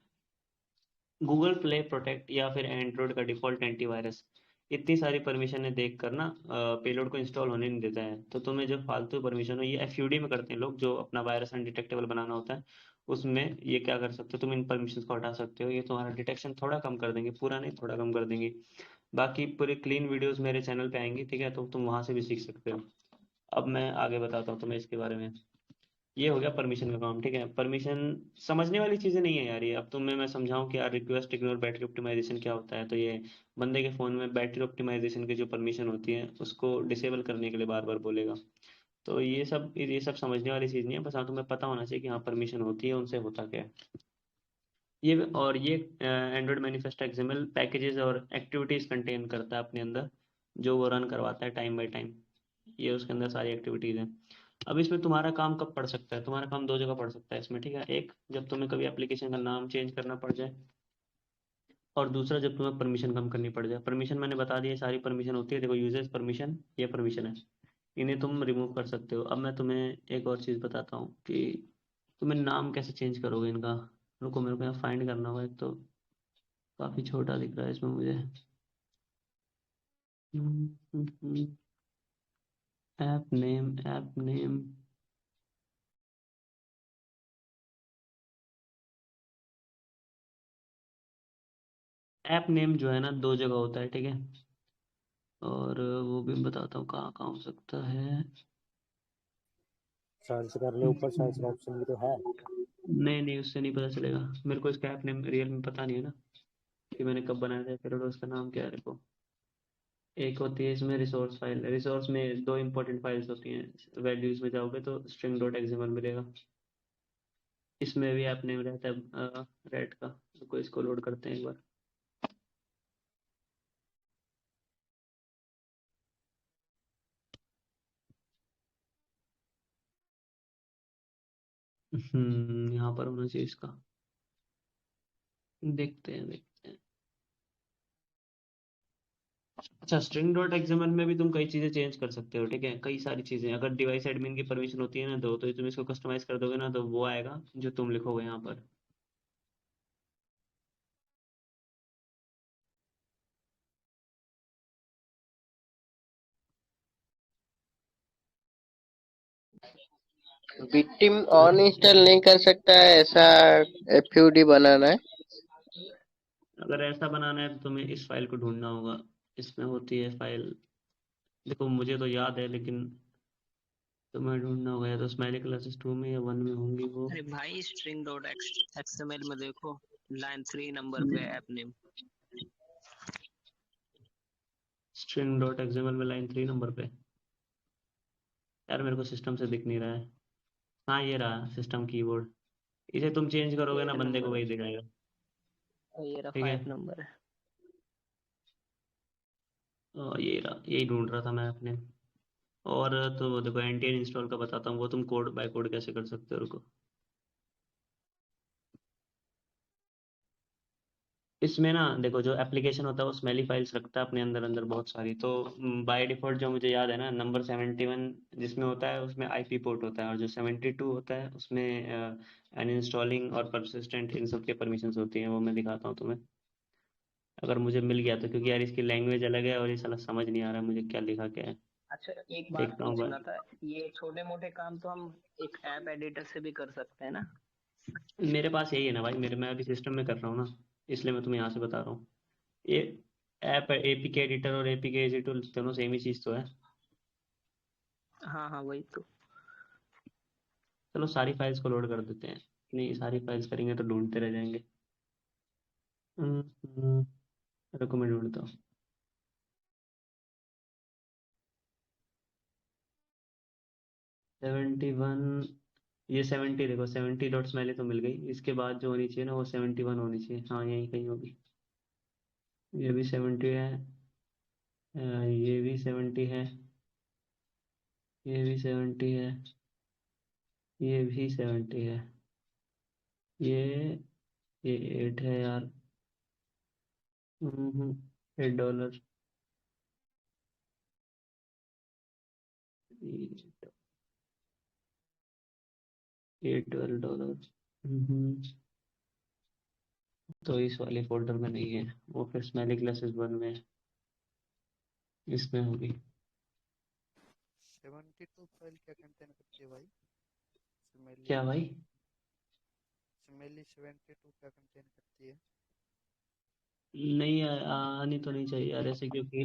गूगल प्ले प्रोटेक्ट या फिर एंड्रॉइड का डिफॉल्ट एंटीवायरस इतनी सारी परमिशन देख कर ना पेलोड को इंस्टॉल होने नहीं देता है। तो तुम्हें जो फालतू परमिशन हो, ये एफयूडी में करते हैं लोग, जो अपना वायरस अनडिटेक्टेबल बनाना होता है, उसमें ये क्या कर सकते हो, तुम इन परमिशन को हटा सकते हो। ये तुम्हारा डिटेक्शन थोड़ा कम कर देंगे, पूरा नहीं थोड़ा कम कर देंगे। बाकी पूरी क्लीन वीडियोस मेरे चैनल पे आएंगी, ठीक है, तो तुम वहां से भी सीख सकते हो। अब मैं आगे बताता हूँ तुम्हें इसके बारे में। ये हो गया परमिशन का काम, ठीक है। परमिशन समझने वाली चीजें नहीं है यार ये। अब तुम्हें मैं समझाऊं कि यार रिक्वेस्ट इग्नोर बैटरी ऑप्टिमाइजेशन क्या होता है, तो ये बंदे के फोन में बैटरी ऑप्टिमाइजेशन की जो परमिशन होती है उसको डिसेबल करने के लिए बार बार बोलेगा। तो ये सब समझने वाली चीज नहीं है। बस हाँ, तुम्हें पता होना चाहिए कि हाँ परमिशन होती है, उनसे होता क्या है। ये एंड्रॉइड मैनिफेस्ट एक्सएमएल पैकेजेस और एक्टिविटीज कंटेन करता है अपने अंदर, जो वो रन करवाता है टाइम बाय टाइम। ये उसके अंदर सारी एक्टिविटीज हैं। अब इसमें तुम्हारा काम कब पड़ सकता है? तुम्हारा काम दो जगह पड़ सकता है इसमें, ठीक है। एक, जब तुम्हें कभी एप्लीकेशन का नाम चेंज करना पड़ जाए, और दूसरा जब तुम्हें परमिशन कम करनी पड़ जाए। परमिशन मैंने बता दिया, सारी परमिशन होती है। देखो यूजर्स परमिशन, ये परमिशन है, इन्हें तुम रिमूव कर सकते हो। अब मैं तुम्हें एक और चीज़ बताता हूँ कि तुम्हें नाम कैसे चेंज करोगे इनका। रुको, मेरे को यहाँ फाइंड करना होगा। एक तो काफ़ी छोटा दिख रहा है इसमें मुझे। App name, app name, app name जो है ना, दो जगह होता है, ठीक है। और वो भी बताता हूँ कहाँ कहाँ हो सकता है। सर्च कर ले, ऊपर सर्च का ऑप्शन भी तो है। नहीं नहीं, उससे नहीं पता चलेगा मेरे को। इसका ऐप नेम रियल में पता नहीं है ना, कि मैंने कब बनाया था। फिर उसका नाम क्या है देखो। एक होती है इसमें रिसोर्स फाइल। रिसोर्स में दो इंपॉर्टेंट फाइल्स होती हैं। वैल्यूज में जाओगे तो स्ट्रिंग डॉट एक्सएमएल मिलेगा। इसमें भी ऐप नेम रहता है रेड का। तो इसको लोड करते हैं एक बार। यहाँ पर होना चाहिए इसका। देखते हैं देखते हैं। अच्छा, स्ट्रिंग डॉट एक्सएमएल में भी तुम कई चीजें चेंज कर सकते हो, ठीक है। कई सारी चीजें, अगर डिवाइस एडमिन की परमिशन होती है ना, तो तुम इसको कस्टमाइज कर दोगे ना, तो वो आएगा जो तुम लिखोगे यहाँ पर। विक्टिम चलो, ऑन इंस्टॉल नहीं कर सकता है, ऐसा एफयूडी बनाना है। अगर ऐसा बनाना है तो तुम्हें इस फाइल को ढूंढना होगा। इसमें होती है फाइल, देखो मुझे तो याद है, लेकिन तुम्हें ढूंढना होगा। या तो स्माइली क्लासेस 2 में या 1 में होंगी वो। अरे भाई स्ट्रिंग डॉट एक्सएमएल में देखो, लाइन 3 नंबर पे app name. String dot XML में लाइन 3 नंबर पे। यार मेरे को सिस्टम से दिख नहीं रहा है। हाँ ये रहा सिस्टम कीबोर्ड। इसे तुम चेंज करोगे ना, 8 बंदे को नंबर वही दिखाएगा, ये रहा ठीक है। 5 नंबर है। ये रहा, यही ढूंढ रहा था मैं अपने। और तो देखो एंटी इंस्टॉल का बताता हूँ, वो तुम कोड बाय कोड कैसे कर सकते हो, रुको। इसमें ना देखो, जो एप्लीकेशन होता है वो स्मेली फाइल्स रखता है अपने अंदर अंदर बहुत सारी। तो बाय डिफॉल्ट जो मुझे याद है ना, नंबर 71 जिसमें होता है, उसमें आईपी पोर्ट होता है। और जो 72 होता है उसमें अनइंस्टॉलिंग और परसिस्टेंट, इन सब के परमिशंस होती हैं। वो मैं दिखाता हूँ तुम्हें, अगर मुझे मिल गया तो। क्योंकि यार इसकी लैंग्वेज अलग है, और ये साला समझ नहीं आ रहा है मुझे क्या लिखा क्या है। अच्छा एक बात देखता हूँ पूछना था, ये छोटे मोटे काम तो हम एक ऐप एडिटर से भी कर सकते हैं ना? मेरे पास यही है ना भाई, मेरे मैं अभी सिस्टम में कर रहा हूँ ना, इसलिए मैं तुम्हें यहाँ से बता रहा हूँ। ये ऐप एपीके एडिटर और एपीके एडिटर दोनों सेम ही चीज़ तो है। हाँ हाँ वही तो। चलो सारी फाइल्स को लोड कर देते हैं, नहीं सारी फाइल्स करेंगे तो ढूंढते रह जाएंगे। रुको मैं ढूंढता हूँ। सेवेंटी वन, ये 70 देखो, 70 डॉट्स पहले तो मिल गई, इसके बाद जो होनी चाहिए ना वो 71 होनी चाहिए, हाँ यहीं कहीं होगी। ये भी 70 है, ये भी 70 है, ये भी 70 है, ये भी 70 है, ये ये 8 है यार। $8, ये $12। तो इस वाले फोल्डर में नहीं है वो, फिर स्मेलिंग क्लासेस 1 में है, इसमें होगी। 72 फाइल क्या कंटेन करती है भाई? स्मेली क्या भाई? स्मेली 72 क्या कंटेन करती है? नहीं आनी तो नहीं चाहिए यार ऐसे, क्योंकि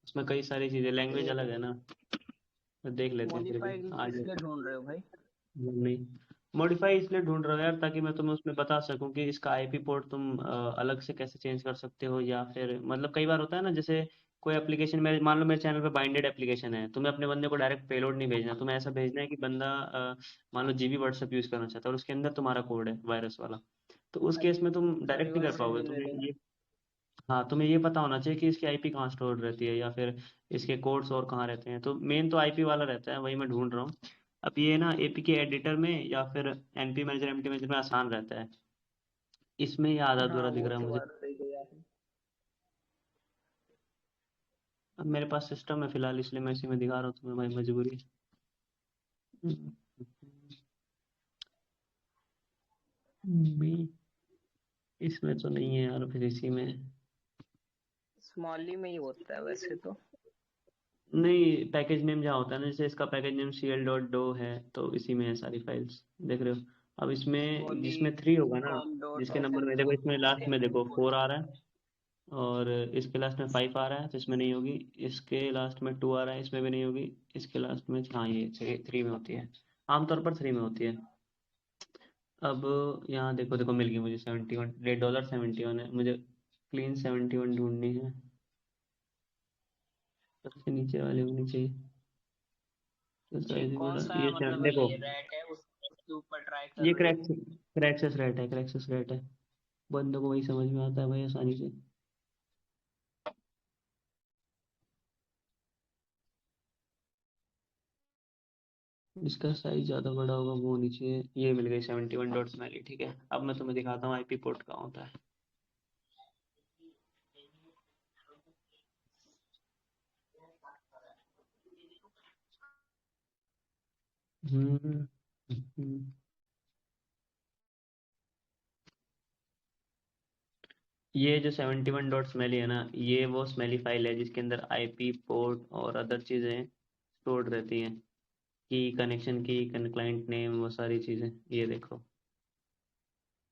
उसमें कई सारी चीजें, लैंग्वेज अलग है ना, तो देख लेते हैं फिर भी मॉडिफाइड आज। किस लिए ढूंढ रहे हो भाई? नहीं, मॉडिफाई इसलिए ढूंढ रहा हूँ यार ताकि मैं तुम्हें उसमें बता सकूं कि इसका आईपी पोर्ट तुम अलग से कैसे चेंज कर सकते हो, या फिर मतलब कई बार होता है ना, जैसे कोई एप्लीकेशन मेरे, मान लो मेरे चैनल पे बाइंडेड एप्लीकेशन है, तुम्हें अपने बंदे को डायरेक्ट पेलोड नहीं भेजना, तुम्हें ऐसा भेजना है कि बंदा मान लो जीबी व्हाट्सएप यूज करना चाहता है और उसके अंदर तुम्हारा कोड है वायरस वाला, तो उस केस में तुम तो डायरेक्ट नहीं कर रिवर्स से पाओगे, भी ले तुम्हें लेना। ये, हाँ तुम्हें ये पता होना चाहिए कि इसकी आईपी कहाँ स्टोर रहती है, या फिर इसके कोड्स और कहाँ रहते हैं, तो मेन तो आईपी वाला रहता है, वही मैं ढूंढ रहा हूँ। अब ये ना एपीके एडिटर में या फिर एनपी मैनेजर एमटी मैनेजर में आसान रहता है, इसमें ये आधा हाँ अधूरा दिख वो रहा है तो मुझे। बात सही कही आपने। अब मेरे पास सिस्टम है फिलहाल, इसलिए मैं इसी में दिखा रहा हूँ तुम्हें, भाई मजबूरी है। भी इसमें तो नहीं है यार, फिर इसी में। स्मॉली में ही होता है वैसे तो। नहीं, पैकेज नेम जहाँ होता है ना, जैसे इसका पैकेज नेम cl.do है, तो इसी में है सारी फाइल्स, देख रहे हो। अब इसमें स्मॉली जिसमें 3 होगा ना, कॉम डॉट जिसके एस नंबर एच में ओ देखो, इसमें लास्ट में सेम देखो इम्पोर्ट 4 आ कर। रहा है, और इसके लास्ट में 5 आ रहा है, तो इसमें नहीं होगी। इसके लास्ट में 2 आ रहा है, इसमें भी नहीं होगी। इसके लास्ट में, हाँ ये 3 में होती है, आमतौर पर 3 में होती है। अब यहाँ देखो देखो मिल गई मुझे 71, $8.71 है, मुझे क्लीन 71 ढूंढनी है, सबसे नीचे वाली होनी चाहिए, तो ये साइज कौन बड़ा, सा ये मतलब देखो, ये रैट है उसके ऊपर ट्राई कर ये रहे हो? क्रैक्सेस रेट है, क्रैक्सेस रेट है, बंदों को वही समझ में आता है भाई आसानी से। इसका साइज ज्यादा बड़ा होगा वो होनी चाहिए, ये मिल गई 71 डॉट्स वाली, ठीक है। अब मैं तुम्हें दिखाता हूँ आईपी पोर्ट कहाँ होता है। हम्म, हम्म। ये जो 71 डॉट स्मेली है ना, ये वो स्मेली फाइल है जिसके अंदर आईपी पोर्ट और अदर चीजें स्टोर्ड रहती हैं, की कनेक्शन की, क्लाइंट नेम, वो सारी चीजें, ये देखो,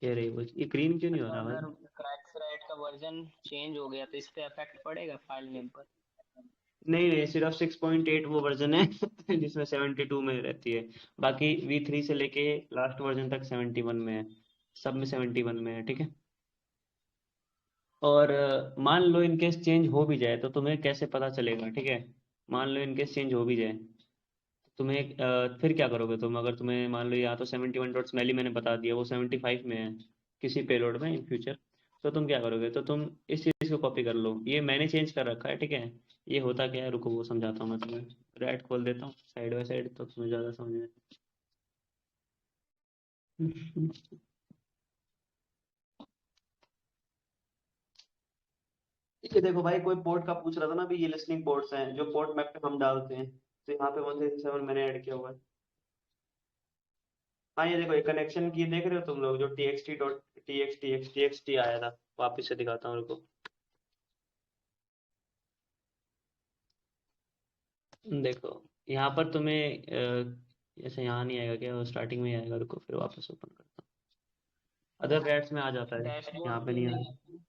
ये रही वो। ये ग्रीन क्यों नहीं हो तो रहा भाई? अगर क्रैक्स रैट का वर्जन चेंज हो गया तो इस पे इफेक्ट पड़ेगा फाइल नेम पर? नहीं नहीं, सिर्फ 6.8 वो वर्जन है जिसमें 72 में रहती है, बाकी V3 से लेके लास्ट वर्जन तक 71 में है, सब में 71 में है, ठीक है। और मान लो इनकेस चेंज हो भी जाए तो तुम्हें कैसे पता चलेगा, ठीक है। मान लो इनकेस चेंज हो भी जाए तो तुम्हें फिर क्या करोगे तुम, अगर तुम्हें मान लो या तो 71 डॉट स्मेली मैंने बता दिया वो 75 में है किसी पेलोड में इन फ्यूचर, तो तुम क्या करोगे, तो तुम इस चीज़ को कॉपी कर लो, ये मैंने चेंज कर रखा है, ठीक है। ये होता क्या है, रुको वो समझाता हूँ मैं तुम्हें, रैट खोल देता हूँ साइड बाय साइड तो तुम्हें ज़्यादा समझ में ये देखो भाई, कोई पोर्ट का पूछ रहा था ना, अभी ये लिसनिंग पोर्ट्स हैं जो पोर्ट मैप पे हम डालते हैं, तो यहाँ पे 167 मैंने ऐड किया हुआ है। हाँ ये देखो, ये कनेक्शन की देख रहे हो तुम लोग, जो टी एक्स टी आया था, वापिस से दिखाता हूँ रुको। देखो यहाँ पर तुम्हें ऐसे यहाँ नहीं आएगा क्या, स्टार्टिंग में ही आएगा, रुको फिर वापस ओपन करता हूँ, अदर रैट्स में आ जाता है, यहाँ डैशबोर्ड पे क्यों नहीं आ नहीं रहा। है?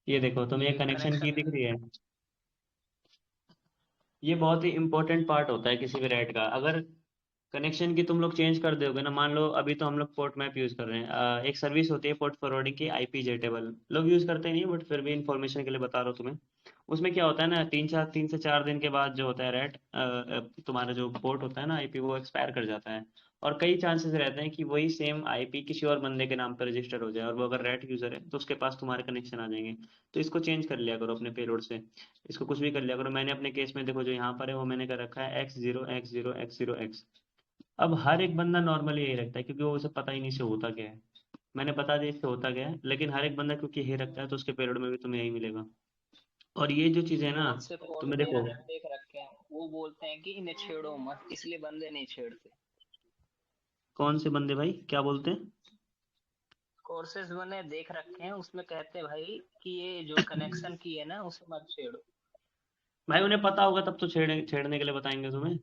ये देखो तुम्हें ये एक कनेक्शन की कनेक्शन दिख रही है, ये बहुत ही इंपॉर्टेंट पार्ट होता है किसी भी रैट का। अगर कनेक्शन की तुम लोग चेंज कर दोगे ना, मान लो अभी तो हम लोग पोर्ट मैप यूज़ कर रहे हैं, एक सर्विस होती है पोर्ट फॉरवर्डिंग की, आईपी जेटेबल, लोग यूज़ करते नहीं, बट फिर भी इंफॉर्मेशन के लिए बता रहा हूँ तुम्हें। उसमें क्या होता है ना, 3 से 4 दिन के बाद जो होता है रैट, तुम्हारा जो पोर्ट होता है ना आईपी, वो एक्सपायर कर जाता है। और कई चांसेस रहते हैं कि वही सेम आईपी किसी और बंदे के नाम पर रजिस्टर हो जाए, और वो अगर रैट यूज़र है तो उसके पास तुम्हारे कनेक्शन आ जाएंगे। तो इसको चेंज कर लिया करो अपने पेलोड से, इसको कुछ भी कर लिया करो। मैंने अपने केस में देखो, जो यहाँ पर है वो मैंने कर रखा है X0 X0 X0X। अब हर एक बंदा नॉर्मली यही रखता है, क्योंकि वो उसे पता ही नहीं से होता क्या है। मैंने बता दिया इससे होता क्या है, लेकिन हर एक बंदा क्योंकि यही रखता है तो उसके पेरियड में भी तुम्हें यही मिलेगा। और ये जो चीज़ है ना, बहुत से तुम्हें कोर्सेज देखो, मैंने देख रखे हैं, वो बोलते हैं कि इन्हें छेड़ो मत, इसलिए बंदे नहीं छेड़ते। कौन से बंदे भाई क्या बोलते हैं? कोर्सेज मैंने देख रखे हैं, उसमें कहते हैं भाई कि ये जो कनेक्शन की है ना उसे मत छेड़ो। भाई उन्हें पता होगा तब तो छेड़ने के लिए बताएंगे तुम्हें।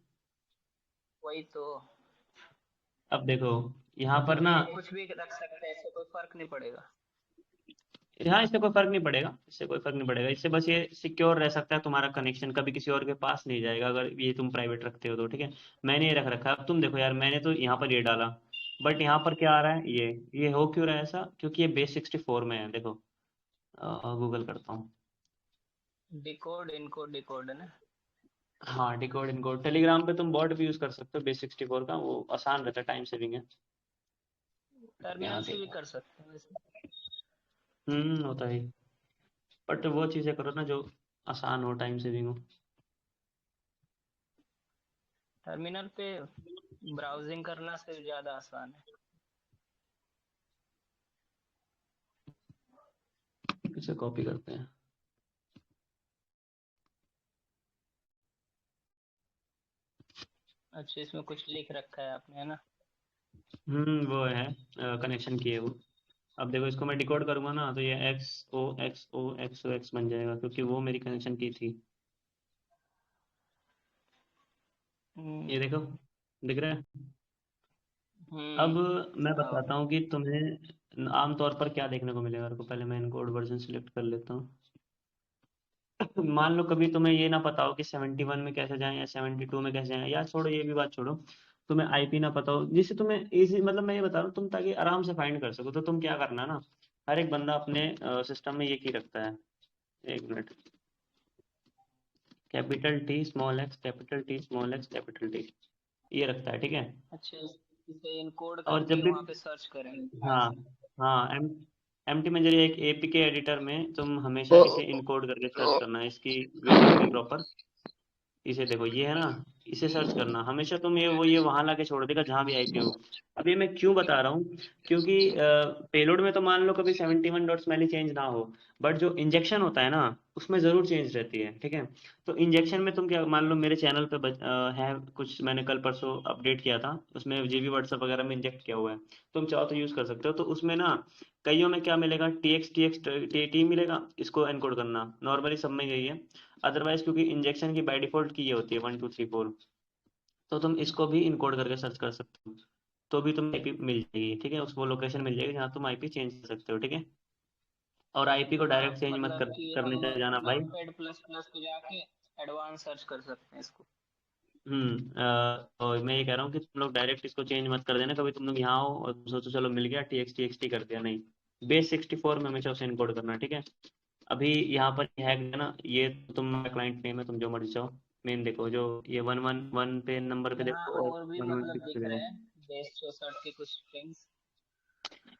वही तो। अब देखो यहाँ पर तुम ना, ये कुछ भी रख सकते हैं, इससे कोई फर्क नहीं पड़ेगा। यहाँ इससे कोई फर्क नहीं पड़ेगा, इससे कोई फर्क नहीं पड़ेगा, इससे बस ये सिक्योर रह सकता है, तुम्हारा कनेक्शन कभी किसी और के पास नहीं जाएगा अगर ये तुम प्राइवेट रखते हो तो, ठीक है। मैंने ये रख रखा है। अब तुम देखो यार, मैंने तो यहाँ पर ये डाला, बट यहाँ पर क्या आ रहा है, ये हो क्यों रहा है ऐसा? क्योंकि ये बेस 64 में है, देखो। गूगल करता हूँ। डिकोड इनकोड डिकोड है ना। हाँ, डिकोड इनकोड, टेलीग्राम पे तुम बॉट भी यूज कर सकते हो बेस 64 का, वो आसान रहता है, टाइम सेविंग है। यहाँ टर्मिनल से भी देखो। कर सकते हैं वैसे। होता है, बट वो चीज़ें करो ना जो आसान हो, टाइम सेविंग हो। टर्मिनल पे ब्राउजिंग करना से ज्यादा आसान है। इसे कॉपी करते हैं। अच्छा, इसमें कुछ लिख रखा है आपने, है ना। वो है, कनेक्शन की है वो। अब देखो, इसको मैं डिकोड करूंगा ना, तो ये XOXOXOX बन जाएगा, क्योंकि वो मेरी कनेक्शन की थी। हम्म। ये देखो, दिख रहा है। अब हम्म। मैं हाँ। बताता हूँ कि तुम्हें आमतौर पर क्या देखने को मिलेगा। को पहले मैं इनकोड वर्जन सिलेक्ट कर लेता हूँ। मान लो कभी तुम्हें ये ना पता हो कि 71 में कैसे जाएं या 72 में कैसे जाएं, या छोड़ो ये भी बात छोड़ो, तुम्हें आईपी ना पता हो, जिससे तुम्हें इजी, मतलब मैं ये बता रहा हूँ तुम ताकि आराम से फाइंड कर सको, तो तुम क्या करना ना, हर एक बंदा अपने सिस्टम में ये की रखता है। एक minute. Capital T, small x, ये रखता है, ठीक है। अच्छा, इसे इनकोड और करके जब भी, वहां पे सर्च करेंगे ध्यान हाँ से। हाँ, एमटी में जरिए एक एपीके एडिटर में तुम हमेशा ओ, इसे इनकोड करके सर्च ओ, करना है। इसकी वे देखोगे प्रॉपर, इसे देखो, ये है ना, इसे सर्च करना हमेशा तुम, ये वहां लाके छोड़ देगा जहां भी आईपी हो। अब ये मैं क्यों बता रहा हूँ, क्योंकि पेलोड में तो मान लो कभी 71 डॉट स्मेली चेंज ना हो, बट जो इंजेक्शन होता है ना, उसमें जरूर चेंज रहती है, ठीक है। तो इंजेक्शन में तुम क्या, मान लो मेरे चैनल पे है कुछ, मैंने कल परसों अपडेट किया था, उसमें जीबी व्हाट्सएप वगैरह में इंजेक्ट किया हुआ है, तुम चाहो तो यूज कर सकते हो। तो उसमें ना कईयों में क्या मिलेगा, TX टी मिलेगा, इसको एनकोड करना नॉर्मली सब में यही है। अदरवाइज क्योंकि इंजेक्शन की बाय डिफॉल्ट की ये होती है 1 2 3 4, तो तुम इसको भी इनकोड करके सर्च कर सकते हो, तो भी तुम्हें आईपी मिल जाएगी, ठीक है, उसको लोकेशन मिल जाएगी जहाँ तुम आईपी चेंज कर सकते हो, ठीक है। और आईपी को हाँ, डायरेक्ट चेंज मत मतलब कि करने हम चले जाना भाई। नोटपैड प्लस प्लस पे जाके एडवांस सर्च कर सकते हैं इसको। और मैं ये कह रहा हूँ कि तुम लोग डायरेक्ट इसको चेंज मत कर देना, कभी तुम लोग यहाँ हो और सोचो चलो मिल गया, TXT कर दिया, नहीं, बेस 64 में हमेशा उसे इनकोड करना, ठीक है। अभी यहाँ पर है ना, ये तुम्हारा क्लाइंट नेम है, तुम जो मर्जी चाहो। मेन देखो, जो ये 111 पे नंबर पे यहाँ देखो, और और भी 116 मतलब पे दिख रहे देखो। हैं, बेस 64 के कुछ स्ट्रिंग्स।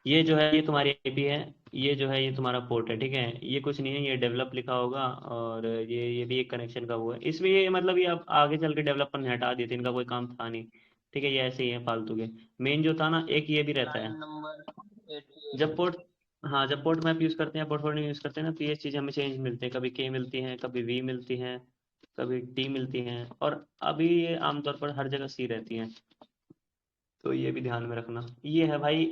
ये जो है ये तुम्हारी आईपी है, ये जो है ये तुम्हारा पोर्ट है, ठीक है। ये कुछ नहीं है, ये डेवलप लिखा होगा, और ये भी एक कनेक्शन का वो है, इसमें ये मतलब ये अब आगे चल के डेवलपर ने हटा दिए थे, इनका कोई काम था नहीं, ठीक है। ये ऐसे ही है फालतू के। मेन जो था ना, एक ये भी रहता लाइन है, नंबर 88। जब पोर्ट, हाँ जब पोर्ट मैप यूज करते हैं, पोर्टफोलियो यूज करते हैं ना, तो ये चीज़ हमें चेंज मिलते हैं, कभी के मिलती हैं, कभी वी मिलती हैं, कभी टी मिलती हैं, और अभी ये आमतौर पर हर जगह सी रहती हैं। तो ये भी ध्यान में रखना। ये है भाई,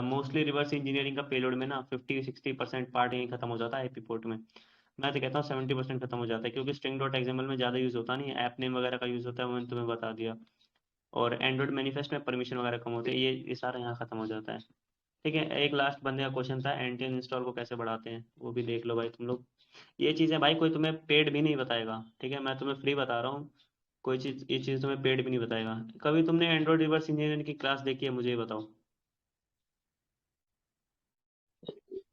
मोस्टली रिवर्स इंजीनियरिंग का पेलोड में ना 50-60% पार्ट यहीं खत्म हो जाता है आईपी पोर्ट में। मैं तो कहता हूँ 70% खत्म हो जाता है, क्योंकि स्ट्रिंग डॉट एक्सएमएल में ज़्यादा यूज़ होता नहीं है, ऐप नेम वगैरह का यूज़ होता है, वो मैंने तुम्हें बता दिया। और एंड्रॉइड मैनिफेस्ट में परमिशन वगैरह कम होते हैं, ये सारा यहाँ खत्म हो जाता है, ठीक है। एक लास्ट बंदे का क्वेश्चन था, एंटी इंस्टॉल को कैसे बढ़ाते हैं, वो भी देख लो भाई तुम लोग। ये चीज़ें भाई कोई तुम्हें पेड भी नहीं बताएगा, ठीक है, मैं तुम्हें फ्री बता रहा हूँ। कोई चीज़, ये चीज़ तुम्हें पेड भी नहीं बताएगा। कभी तुमने एंड्रॉइड रिवर्स इंजीनियरिंग की क्लास देखी है, मुझे ये बताओ।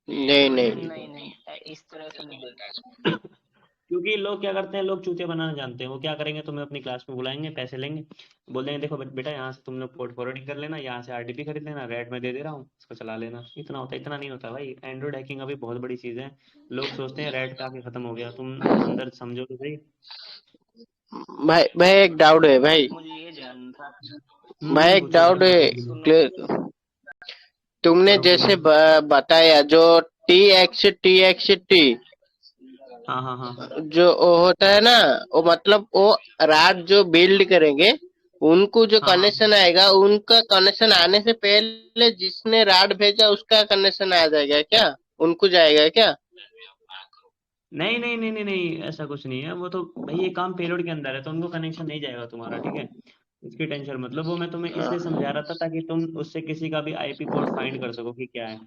नहीं नहीं। नहीं नहीं, इस तरह से नहीं देखा। क्योंकि लोग क्या करते हैं, लोग चूतिया बनाना जानते हैं। वो क्या करेंगे, तुम्हें अपनी क्लास में बुलाएंगे, पैसे लेंगे, बोल देंगे देखो बेटा यहाँ से तुम लोग पोर्ट फॉरवर्डिंग कर लेना, यहाँ से आरडीपी खरीद लेना, रेट में दे दे रहा हूँ, इसको चला लेना। इतना होता है, इतना नहीं होता भाई। एंड्रॉइड हैकिंग अभी बहुत बड़ी चीज़ है। लोग सोचते हैं रेट पे आके खत्म हो गया, तुम अंदर समझो तो सही। भाई भाई एक डाउट है भाई। मुझे ये जानना था। भाई एक पूछो डाउट एकदम है। सुनो। क्लियर- तुमने करो जैसे क्लियर। बताया जो टी एक्स टी हाँ हाँ हाँ जो वो होता है ना, वो मतलब वो रात जो बिल्ड करेंगे उनको जो हाँ हाँ। कनेक्शन आएगा, उनका कनेक्शन आने से पहले जिसने राड भेजा उसका कनेक्शन आ जाएगा क्या, उनको जाएगा क्या? नहीं नहीं नहीं नहीं नहीं, ऐसा कुछ नहीं है। वो तो भाई ये काम पेलोड के अंदर है, तो उनको कनेक्शन नहीं जाएगा तुम्हारा, ठीक है। इसकी टेंशन मतलब, वो मैं तुम्हें इसलिए समझा रहा था ताकि तुम उससे किसी का भी आईपी पोर्ट फाइंड कर सको कि क्या है।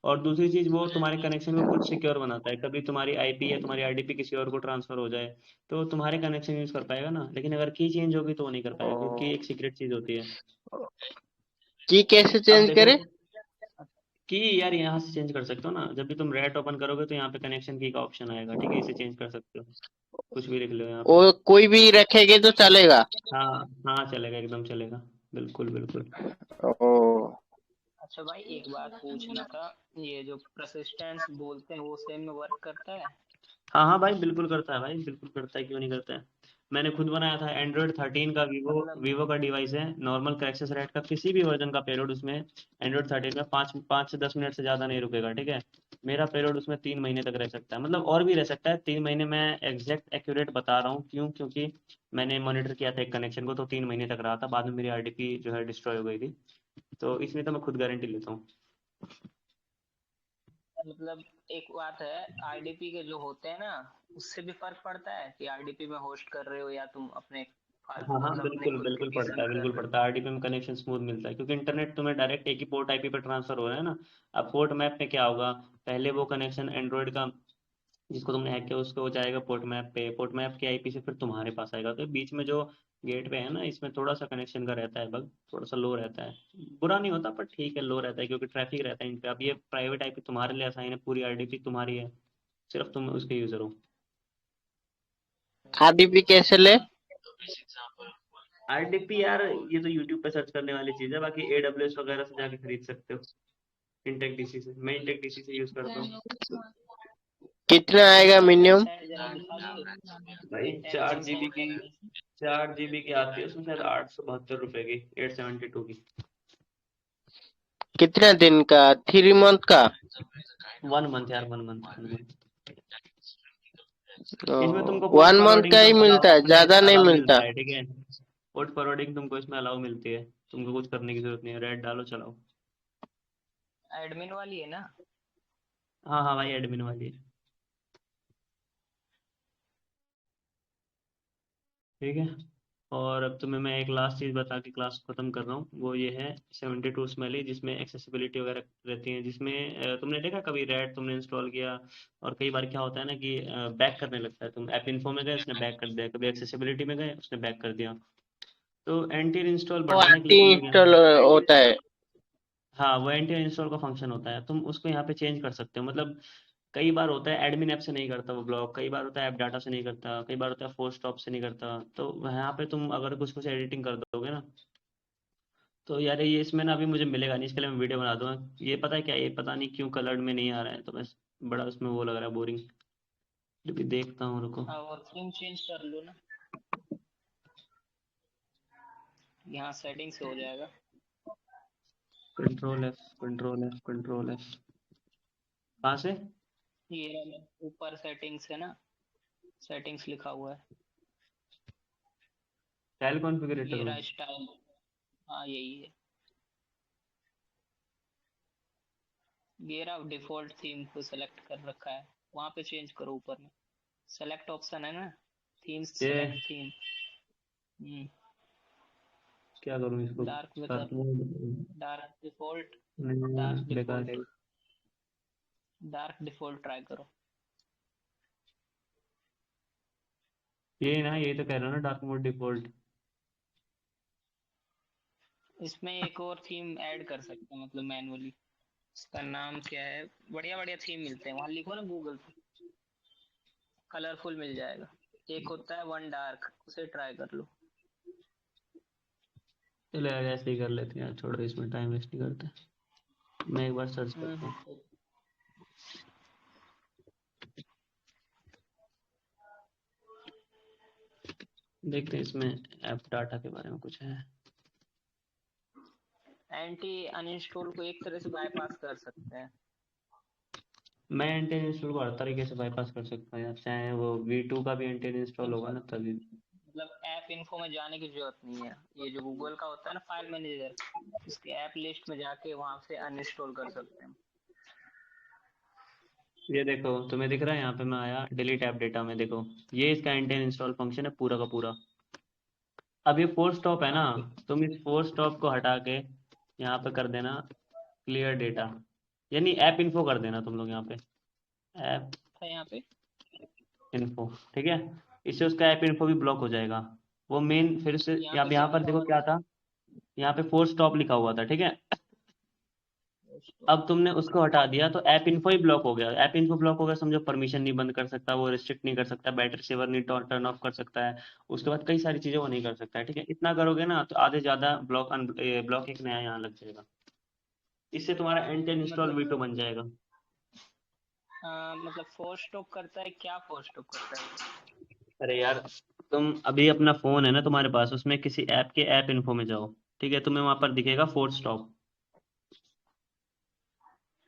और दूसरी चीज, वो तुम्हारे कनेक्शन को खुद सिक्योर बनाता है। कभी तुम्हारी आईपी या तुम्हारी आईडीपी किसी और को ट्रांसफर हो जाए तो तुम्हारे कनेक्शन यूज कर पाएगा ना, लेकिन अगर की चेंज होगी तो वो नहीं कर पाएगा, क्योंकि एक सीक्रेट चीज होती है। की कैसे अब चेंज देखो करे? कि यार यहाँ से चेंज कर सकते हो ना, जब भी तुम रेट ओपन करोगे तो यहाँ पे कनेक्शन की का ऑप्शन आएगा, ठीक है, इसे चेंज कर सकते हो। कुछ भी लिख लो यहाँ पे। वो कोई भी रखेंगे तो चलेगा? हाँ हाँ, चलेगा, एकदम चलेगा। बिल्कुल बिल्कुल। ओ। अच्छा भाई, एक बात पूछना था। ये जो परसिस्टेंस बोलते हैं वो सेम में वर्क करता है? हाँ हाँ भाई, बिल्कुल करता है भाई, बिल्कुल करता है, क्यों नहीं करता है। मैंने खुद बनाया था एंड्रॉयड 13 का, वीवो मतलब वीवो का डिवाइस है। नॉर्मल क्रैक्सेस रेट का किसी भी वर्जन का पेलोड उसमें एंड्रॉयड 13 में 5 5 से 10 मिनट से ज़्यादा नहीं रुकेगा, ठीक है। मेरा पेलोड उसमें 3 महीने तक रह सकता है, मतलब और भी रह सकता है। 3 महीने मैं एग्जैक्ट एक्यूरेट बता रहा हूँ, क्यों, क्योंकि मैंने मॉनिटर किया था एक कनेक्शन को, तो 3 महीने तक रहा था। बाद में मेरी आरडीपी जो है डिस्ट्रॉय हो गई थी, तो इसलिए तो मैं खुद गारंटी लेता हूँ। मतलब एक बात है, आरडीपी के जो होते हैं ना, उससे भी फर्क पड़ता है कि आरडीपी में होस्ट कर रहे हो या तुम अपने हाँ हाँ, मतलब अपने बिल्कुल खुद के बिल्कुल पीसी पड़ता है, में कर बिल्कुल रहे हो। पड़ता है। आरडीपी में कनेक्शन स्मूथ मिलता है, क्योंकि इंटरनेट तुम्हें डायरेक्ट एक ही पोर्ट आईपी पे ट्रांसफर हो रहा है ना। अब पोर्ट मैप में क्या होगा, पहले वो कनेक्शन एंड्रॉयड का जिसको तुमने हैक किया उसको, वो जाएगा पोर्ट मैप पे, पोर्ट मैप के आईपी से फिर तुम्हारे पास आएगा। तो बीच में जो गेट पे है ना, इसमें थोड़ा सा कनेक्शन का रहता है बग, थोड़ा सा लो रहता है। बुरा नहीं होता, पर ठीक है, लो रहता है, क्योंकि ट्रैफिक रहता है इन पे। अब ये प्राइवेट आईपी तुम्हारे लिए असाइन है, पूरी आरडीपी तुम्हारी है, सिर्फ तुम उसके यूजर हो। आरडीपी कैसे ले? आरडीपी यार, ये तो यूट्यूब पे सर्च करने वाली चीज है, बाकी एडब्ल्यूएस वगैरह से जाके खरीद सकते हो। इंटेक डीसी से, मैं इंटेक डीसी से यूज करता हूँ। कितना आएगा इंटेक मिनिमम? वेबसाइट जरा दिखा दोगे? भाई इंटेक चार जीबी वेबसाइट की, बताइए। 4 जीबी की आती है उसमें शायद 872 रुपए की, 872 की। कितना दिन का? 3 मंथ का? 1 मंथ यार, 1 मंथ। इसमें तुमको पोर्ट 1 मंथ का फॉरवर्डिंग ही का मिलता है, अपने ज्यादा नहीं अलाउ मिलता? मिलता है, ठीक है। पोर्ट फॉरवर्डिंग तुमको इसमें अलाउ मिलती है, तुमको कुछ करने की जरूरत नहीं है, रेड डालो चलाओ। एडमिन वाली है ना? हाँ हाँ भाई, एडमिन वाली है, ठीक है। और अब तुम्हें मैं एक लास्ट चीज बता के क्लास खत्म कर रहा हूँ, वो ये है 72 स्मेली, जिसमें एक्सेसिबिलिटी वगैरह रहती है। जिसमें तुमने देखा कभी रेड तुमने इंस्टॉल किया, और कई बार क्या होता है ना कि बैक करने लगता है। तुम ऐप इन्फो में गए, उसने बैक कर दिया, कभी एक्सेसिबिलिटी में गए, उसने बैक कर दिया। तो एंटी इंस्टॉल वो बढ़ाने के लिए आरटी तुम्हें क्या इंस्टॉल होता है? हाँ, वो एंटी इंस्टॉल का फंक्शन होता है, तुम उसको यहाँ पे चेंज कर सकते हो। मतलब कई बार होता है एडमिन ऐप से नहीं करता वो ब्लॉक, कई बार होता है ऐप डाटा से नहीं करता, कई बार होता है फोर्स स्टॉप से नहीं करता। तो यहाँ पे तुम अगर कुछ कुछ एडिटिंग कर दोगे ना, तो यार ये इसमें ना अभी मुझे मिलेगा नहीं, इसके लिए मैं वीडियो बना दूंगा। ये पता है क्या, ये पता नहीं क्यों कलर्ड में नहीं आ रहा है, तो बस बड़ा उसमें वो लग रहा है, बोरिंग। अभी देखता हूँ, रुको। हाँ, और थीम चेंज कर लो ना, यहाँ सेटिंग से हो जाएगा। कंट्रोल F कहाँ से। ये रहा, ऊपर सेटिंग्स है ना, सेटिंग्स लिखा हुआ है। फाइल कॉन्फ़िगरेटर ये में। रहा स्टाइल। हाँ यही है। ये रहा, डिफॉल्ट थीम को सेलेक्ट कर रखा है, वहां पे चेंज करो ऊपर में। सेलेक्ट ऑप्शन है ना, थीम्स ये सेलेक्ट थीम। हम्म। क्या करूँ इसको, डार्क साथ मतलब में डार्क डिफॉल्ट। डार्क नहीं, बेकार है। डिफॉल्ट। डार्क डिफॉल्ट ट्राई करो। ये ना, यही तो कह रहा हूँ ना, डार्क मोड डिफॉल्ट। इसमें एक और थीम ऐड कर सकते हैं मतलब मैनुअली। इसका नाम क्या है, बढ़िया बढ़िया थीम मिलते हैं वहां, लिखो ना गूगल पे, कलरफुल मिल जाएगा। एक होता है वन डार्क, उसे ट्राई कर लो। चलो यार ऐसे ही कर लेते हैं यार, छोड़ो, इसमें टाइम वेस्ट नहीं करते। मैं एक बार सर्च करता हूँ। हम्म। देखते हैं इसमें ऐप डाटा के बारे में कुछ है। एंटी अनइंस्टॉल को एक तरह से बाईपास कर सकते हैं। मैं एंटी इंस्टॉल को हर तरीके से बाईपास कर सकता हूँ यार, चाहे वो V2 का भी एंटी इंस्टॉल होगा ना तभी। मतलब ऐप इन्फो में जाने की जरूरत नहीं है, ये जो गूगल का होता है ना फाइल मैनेजर, इसके ऐप लिस्ट में जाके वहां से अनइंस्टॉल कर सकते हैं। ये देखो तुम्हें दिख रहा है, यहाँ पे मैं आया डिलीट ऐप डेटा में, देखो ये इसका एंटी इंस्टॉल फंक्शन है पूरा का पूरा। अब ये फोर्स स्टॉप है ना, कहाँ पे तुम इस फोर्स स्टॉप को हटा के यहाँ पे कर देना क्लियर डेटा, यानी ऐप इन्फो कर देना तुम लोग यहाँ पे, ऐप था यहाँ पे? इन्फो। ठीक है, इससे उसका ऐप इन्फो भी ब्लॉक हो जाएगा। वो मेन फिर से यहाँ पे यहाँ क्या पर लिखा देखो हुआ क्या था, यहाँ पे फोर्स स्टॉप लिखा हुआ था, ठीक है। था? अब तुमने उसको हटा दिया तो ऐप इन्फो ही ब्लॉक हो गया। ऐप इन्फो ब्लॉक हो गया, समझो परमिशन नहीं बंद कर सकता वो, रिस्ट्रिक्ट नहीं कर सकता, बैटरी सेवर नहीं टर्न ऑफ कर सकता है, उसके बाद कई सारी चीजें वो नहीं कर सकता है। ठीक है, इतना करोगे ना तो आधे ज्यादा ब्लॉक ब्लॉक एक नया यहाँ लग जाएगा। इससे तुम्हारा एंड इंस्टॉल मतलब वीटो बन जाएगा। मतलब फोर्स स्टॉप करता है, क्या फोर्स स्टॉप करता है? अरे यार, तुम अभी अपना फोन है ना तुम्हारे पास, उसमें किसी ऐप के ऐप इन्फो में जाओ, ठीक है, तुम्हें वहां पर दिखेगा फोर्स स्टॉप।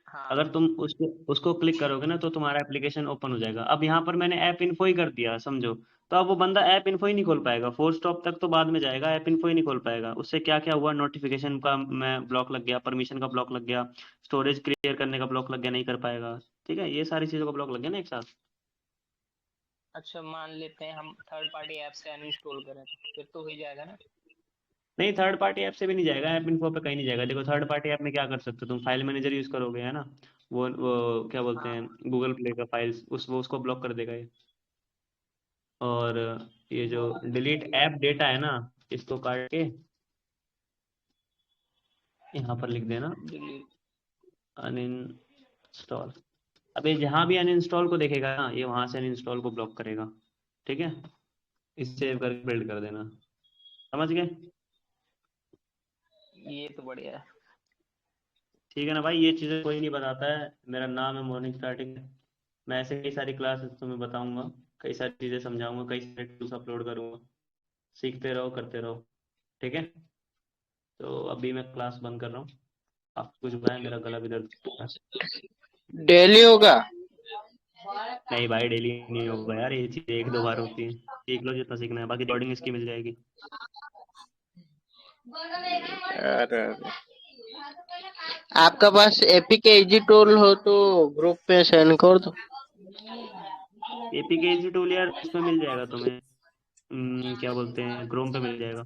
हाँ। अगर तुम उसको उसको क्लिक करोगे ना तो तुम्हारा एप्लीकेशन ओपन हो जाएगा। अब यहाँ पर मैंने ऐप इन्फो ही कर दिया समझो, तो अब वो बंदा ऐप इन्फो ही नहीं खोल पाएगा, फोर्स स्टॉप तक तो बाद में जाएगा, ऐप इन्फो ही नहीं खोल पाएगा। उससे क्या क्या हुआ, नोटिफिकेशन का मैं ब्लॉक लग गया, परमिशन का ब्लॉक लग गया, स्टोरेज क्लियर करने का ब्लॉक लग गया, नहीं कर पाएगा। ठीक है, ये सारी चीजों का ब्लॉक लग गया ना एक साथ। अच्छा मान लेते हैं हम थर्ड पार्टी ऐप से अनइंस्टॉल करें तो फिर तो हो ही जाएगा ना? नहीं, थर्ड पार्टी ऐप से भी नहीं जाएगा, ऐप इन्फो पे कहीं नहीं जाएगा। देखो थर्ड पार्टी ऐप में क्या कर सकते हो तुम, फाइल मैनेजर यूज करोगे है ना, वो क्या बोलते हाँ। हैं, गूगल प्ले का फाइल्स, वो उसको ब्लॉक कर देगा ये। और ये जो डिलीट ऐप डेटा है ना, इसको काट के यहाँ पर लिख देना डिलीट। अनइंस्टॉल। अब ये जहाँ भी अनइंस्टॉल को देखेगा ना, ये वहां से अनइंस्टॉल को ब्लॉक करेगा। ठीक है, इस सेव करके बिल्ड कर देना, समझ गए? ये तो बढ़िया है। ठीक है ना भाई, ये चीज़ें कोई नहीं बताता है, मेरा नाम है मॉर्निंग स्टार्टिंग। मैं ऐसे कई सारी क्लासेस तुम्हें बताऊंगा, कई सारी चीज़ें समझाऊंगा, कई सारे टूल्स अपलोड करूंगा, सीखते रहो करते रहो। ठीक है, तो अभी मैं क्लास बंद कर रहा हूँ, आप कुछ बताएं, मेरा गला भी दर्द कर रहा है। डेली होगा? नहीं भाई, डेली नहीं होगा यार, ये चीज़ एक दो बार होती है, सीख लो जितना सीखना है, बाकी रिकॉर्डिंग इसकी मिल जाएगी। अरे आपका पास एपिक इजी टूल हो तो ग्रुप पे सेंड कर दो। एपीके टूल यार उसमें मिल जाएगा तुम्हें, क्या बोलते हैं, क्रोम पे मिल जाएगा।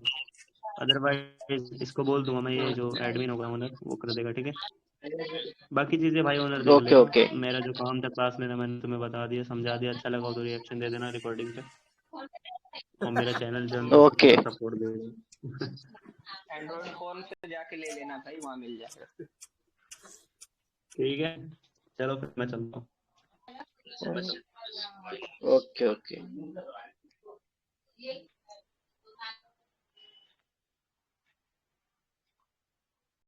अदरवाइज इसको बोल दूंगा मैं, ये जो एडमिन होगा ओनर वो कर देगा। ठीक है, बाकी चीजें भाई ओनर देख ओके लेगा। ओके। मेरा जो काम था क्लास में मैंने तुम्हें बता दिया, समझा दिया, अच्छा लगा हो तो रिएक्शन दे देना रिकॉर्डिंग पे, और मेरा चैनल ज्वाइन करके ओके पूरा सपोर्ट दे देना। एंड्रॉइड फोन से जाके ले लेना भाई, वहां मिल जाएगा। ठीक है, चलो फिर मैं चलता हूँ। Okay okay.